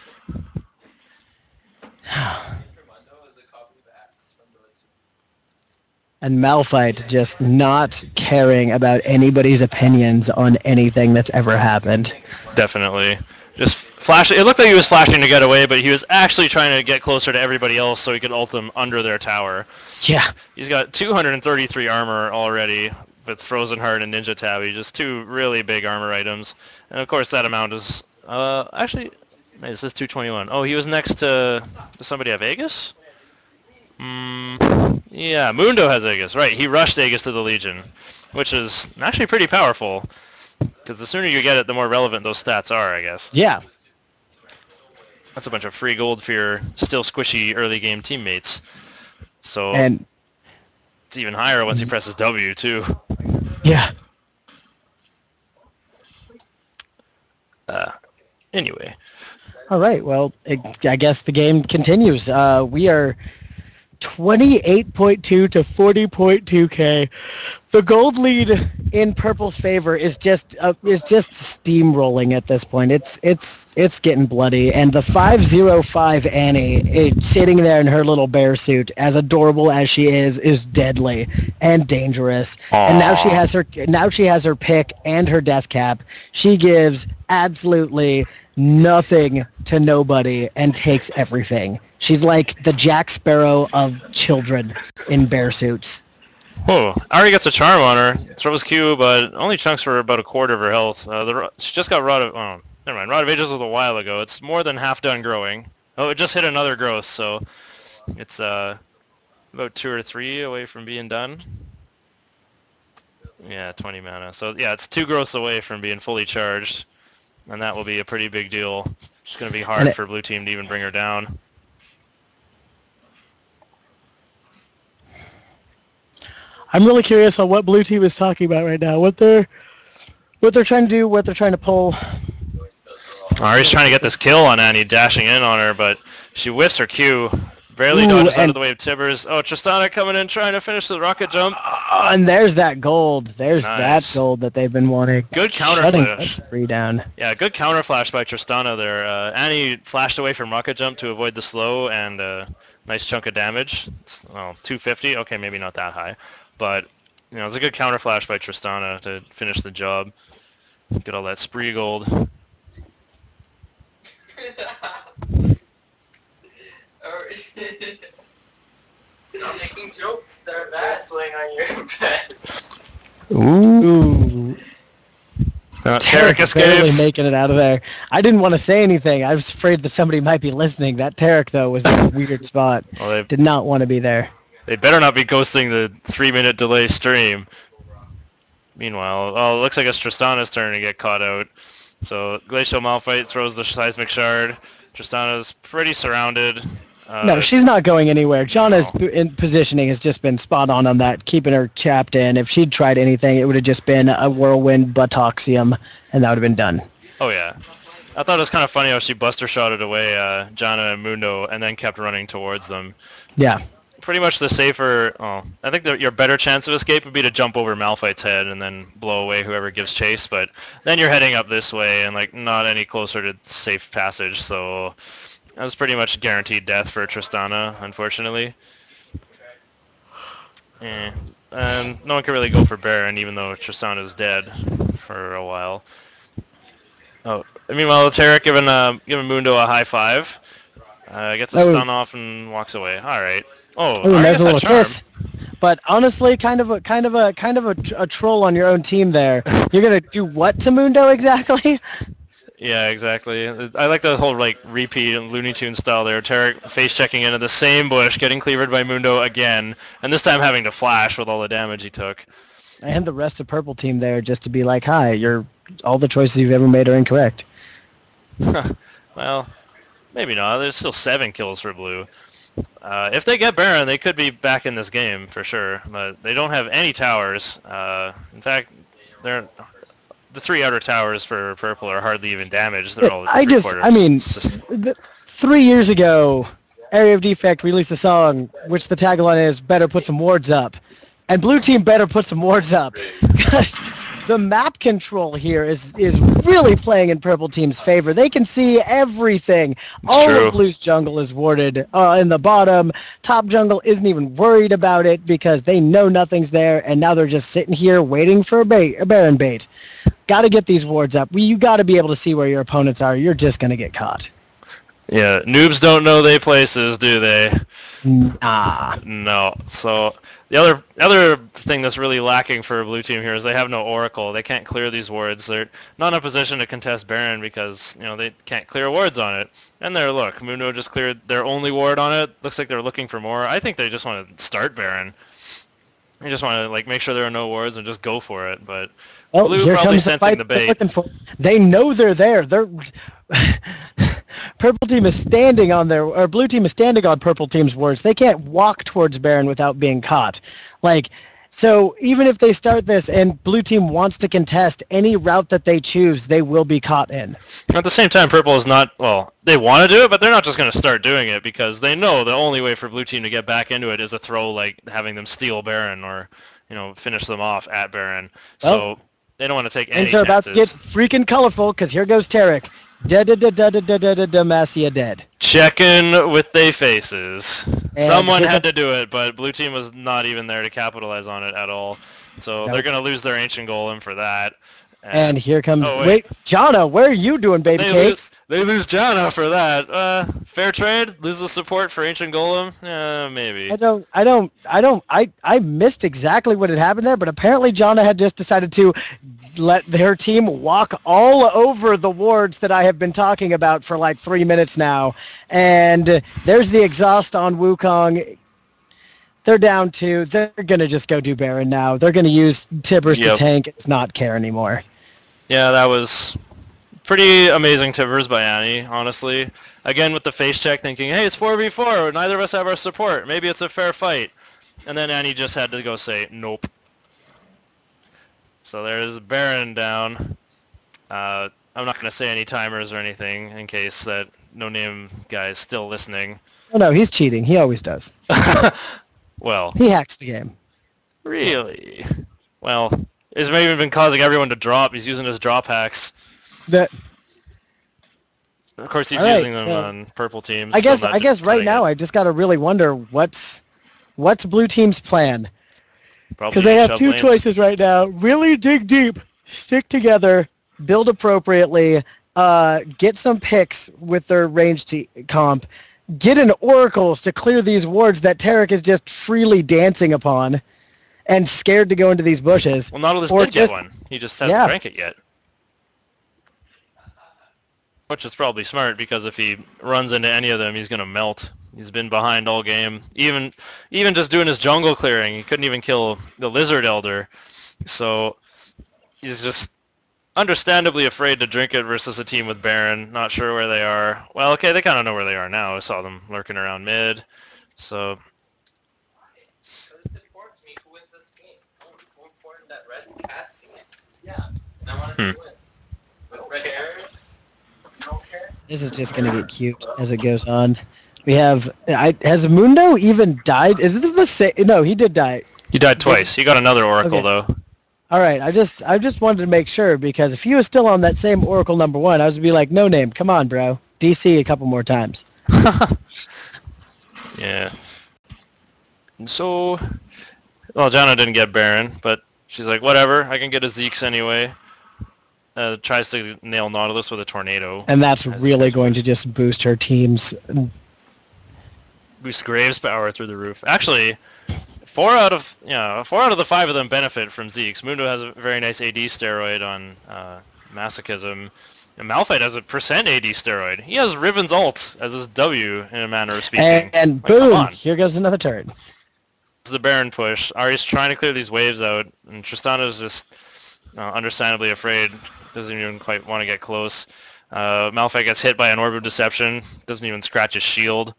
And Malphite just not caring about anybody's opinions on anything that's ever happened. Definitely. Just flashing. It looked like he was flashing to get away, but he was actually trying to get closer to everybody else so he could ult them under their tower. Yeah. He's got 233 armor already with Frozen Heart and Ninja Tabby, just 2 really big armor items. And of course that amount is, actually, this is 221. Oh, he was next to, does somebody have Aegis? Yeah, Mundo has Aegis, right. He rushed Aegis to the Legion, which is actually pretty powerful, because the sooner you get it, the more relevant those stats are, I guess. Yeah. That's a bunch of free gold for your still squishy early game teammates. So and it's even higher once he presses W, too. Yeah. Anyway. All right, well, I guess the game continues. We are 28.2 to 40.2k. The gold lead in Purple's favor is just steamrolling at this point. It's getting bloody, and the 505 Annie is sitting there in her little bear suit, as adorable as she is deadly and dangerous. Aww. And now she has her pick and her death cap. She gives absolutely nothing to nobody and takes everything. She's like the Jack Sparrow of children in bear suits. Oh, Ari gets a charm on her. Throws Q, but only chunks for about a quarter of her health. She just got Rod of... Oh, never mind. Rod of Ages was a while ago. It's more than half done growing. Oh, it just hit another growth, so it's about 2 or 3 away from being done. Yeah, 20 mana. So yeah, it's 2 growths away from being fully charged, and that will be a pretty big deal. It's going to be hard for blue team to even bring her down. I'm really curious on what blue team is talking about right now. What they're trying to do, what they're trying to pull. Ari's trying to get this kill on Annie, dashing in on her, but she whiffs her Q. Barely dodges out of the way of Tibbers. Oh, Tristana coming in, trying to finish the rocket jump. And there's that gold. There's that gold that they've been wanting. Good counter flash. That spree down. Yeah, good counter flash by Tristana there. Annie flashed away from rocket jump to avoid the slow, and nice chunk of damage. It's, 250. Okay, maybe not that high, but it was a good counter flash by Tristana to finish the job. Get all that spree gold. I'm making jokes. They're wrestling on your bed. Ooh. Tarek is barely making it out of there. I didn't want to say anything. I was afraid that somebody might be listening. That Tarek, though, was in a weird spot. Well, did not want to be there. They better not be ghosting the 3-minute delay stream. Meanwhile, it looks like it's Tristana's turn to get caught out. So Glacial Malphite throws the Seismic Shard. Tristana's pretty surrounded. No, she's not going anywhere. Janna's positioning has just been spot on that, keeping her chapped in. If she'd tried anything, it would have just been a whirlwind Butoxium, and that would have been done. Oh, yeah. I thought it was kind of funny how she buster shotted away Janna and Mundo and then kept running towards them. Yeah. Pretty much the safer... I think your better chance of escape would be to jump over Malphite's head and then blow away whoever gives chase, but then you're heading up this way and not any closer to safe passage, so... That was pretty much guaranteed death for Tristana, unfortunately. And no one can really go for Baron, even though Tristana's dead for a while. Oh, meanwhile, Tarek giving Mundo a high five. Gets the stun off and walks away. All right. Oh, there's a little kiss. but honestly, kind of a troll on your own team there. You're gonna do what to Mundo exactly? Yeah, exactly. I like the whole like repeat Looney Tunes style there. Tarek face checking into the same bush, getting cleavered by Mundo again, and this time having to flash with all the damage he took. And the rest of purple team there just to be like, hi, all the choices you've ever made are incorrect. Well, maybe not. There's still 7 kills for blue. If they get Baron, they could be back in this game for sure, but they don't have any towers. In fact, the 3 outer towers for purple are hardly even damaged. They're all 3 years ago, Area of Defect released a song which the tagline is "Better put some wards up," and blue team better put some wards up because the map control here is really playing in purple team's favor. They can see everything. All of blue's jungle is warded in the bottom. Top jungle isn't even worried about it because they know nothing's there, and now they're just sitting here waiting for a Baron bait. Got to get these wards up. You got to be able to see where your opponents are. You're just going to get caught. Yeah, noobs don't know they places, do they? Nah. No. So the other thing that's really lacking for a blue team here is they have no Oracle. They can't clear these wards. They're not in a position to contest Baron because they can't clear wards on it. And look, Mundo just cleared their only ward on it. Looks like they're looking for more. I think they just want to start Baron. They just want to make sure there are no wards and just go for it. But blue here probably comes the sensing fight the they're bait. looking for. They know they're there. Purple team is standing on blue team is standing on purple team's wards. They can't walk towards Baron without being caught. So even if they start this and blue team wants to contest any route that they choose, they will be caught in. At the same time, purple is not, they want to do it, but they're not just going to start doing it because they know the only way for blue team to get back into it is a throw having them steal Baron or, finish them off at Baron. So they don't want to take any Things are about to get freaking colorful because here goes Tarek. Demacia dead. Checking with they faces. And someone had to do it, but blue team was not even there to capitalize on it at all. So they're going to lose their ancient golem for that. And here comes... wait, Jana, where are you doing, baby cakes? They lose Jana for that. Fair trade? Lose the support for ancient golem? Maybe. I missed exactly what had happened there, but apparently Jana had just decided to let their team walk all over the wards that I have been talking about for 3 minutes now. And there's the exhaust on Wukong. They're down 2. They're going to just go do Baron now. They're going to use Tibbers to tank. It's not care anymore. Yeah, that was pretty amazing Tibbers by Annie, honestly. Again, with the face check, thinking, hey, it's 4v4. Neither of us have our support. Maybe it's a fair fight. And then Annie just had to go say, nope. So there's Baron down. I'm not going to say any timers or anything in case that no-name guy is still listening. Oh, no, he's cheating. He always does. Well. He hacks the game. Really? Well, he's maybe been causing everyone to drop. He's using his drop hacks. Of course, he's using them on purple teams. I guess right now I just got to really wonder what's blue team's plan. Because they have 2 choices right now. Really dig deep, stick together, build appropriately, get some picks with their ranged comp, get an oracles to clear these wards that Tarek is just freely dancing upon and scared to go into these bushes. Well, Nautilus did get one. He just hasn't drank it yet. Which is probably smart because if he runs into any of them, he's going to melt. He's been behind all game. Even just doing his jungle clearing, he couldn't even kill the Lizard Elder. So he's just understandably afraid to drink it versus a team with Baron. Not sure where they are. Well, okay, they kind of know where they are now. I saw them lurking around mid. So it's important to me who wins this game. It's more important that Red's casting it. Yeah, and I want to see win. With Red hair, you don't care. This is just going to get cute as it goes on. We have... has Mundo even died? Is this the same... No, he did die. He died twice. He got another Oracle, though. All right, I just wanted to make sure, because if he was still on that same Oracle number 1, I was going to be like, no name, come on, bro. DC a couple more times. Yeah. And so... Well, Jana didn't get Baron, but she's like, whatever, I can get a Zeke's anyway. Tries to nail Nautilus with a tornado. And that's really going to just boost her team's... Boost Graves' power through the roof. Actually, 4 out of the 5 of them benefit from Zeke's. Mundo has a very nice AD steroid on Masochism. And Malphite has a % AD steroid. He has Riven's ult as his W, in a manner of speaking. And Like, boom, here goes another turret. It's the Baron push. Ari's trying to clear these waves out, and Tristana's just understandably afraid. Doesn't even quite want to get close. Malphite gets hit by an Orb of Deception. Doesn't even scratch his shield.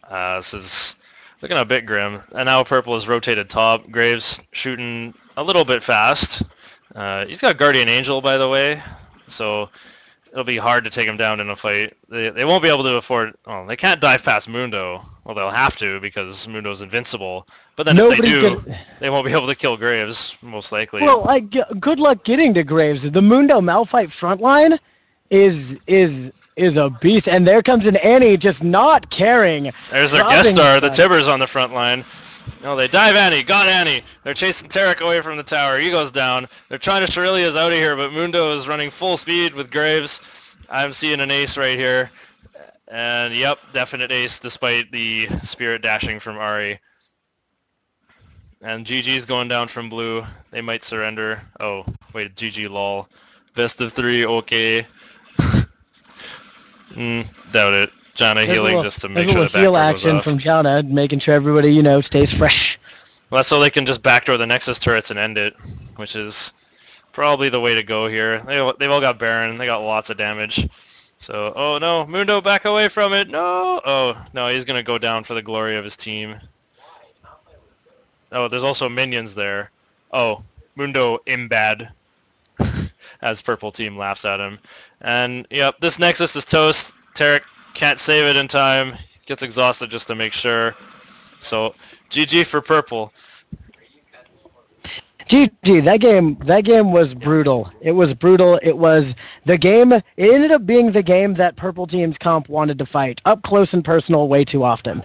This is looking a bit grim. And now Purple is rotated top. Graves shooting a little bit fast. He's got Guardian Angel, by the way, so it'll be hard to take him down in a fight. They won't be able to afford... Well, they can't dive past Mundo. Well, they'll have to because Mundo's invincible. But then if they do, they won't be able to kill Graves, most likely. Well, good luck getting to Graves. The Mundo Malphite frontline is a beast, and there comes an Annie just not caring. There's their guest star, the Tibbers on the front line. No, they dive Annie, got Annie. They're chasing Tarek away from the tower. He goes down. They're trying to Shirelia's out of here, but Mundo is running full speed with Graves. I'm seeing an ace right here. And yep, definite ace despite the spirit dashing from Ari. And GG's going down from blue. They might surrender. Oh, wait, GG lol. Best of 3, okay. Doubt it. Janna healing just to make sure the backdoor heal goes action off. from Janna, making sure everybody, stays fresh. Well, that's so they can just backdoor the Nexus turrets and end it, which is probably the way to go here. They've all got Baron. They got lots of damage. So, oh no, Mundo, back away from it. No! Oh, no, he's going to go down for the glory of his team. Oh, there's also minions there. Oh, Mundo imbad. As Purple Team laughs at him. And, yep, this Nexus is toast. Tarek can't save it in time. Gets exhausted just to make sure. So, GG for Purple. GG, that game was brutal. It was brutal. It was the game. It ended up being the game that Purple Team's comp wanted to fight. Up close and personal way too often.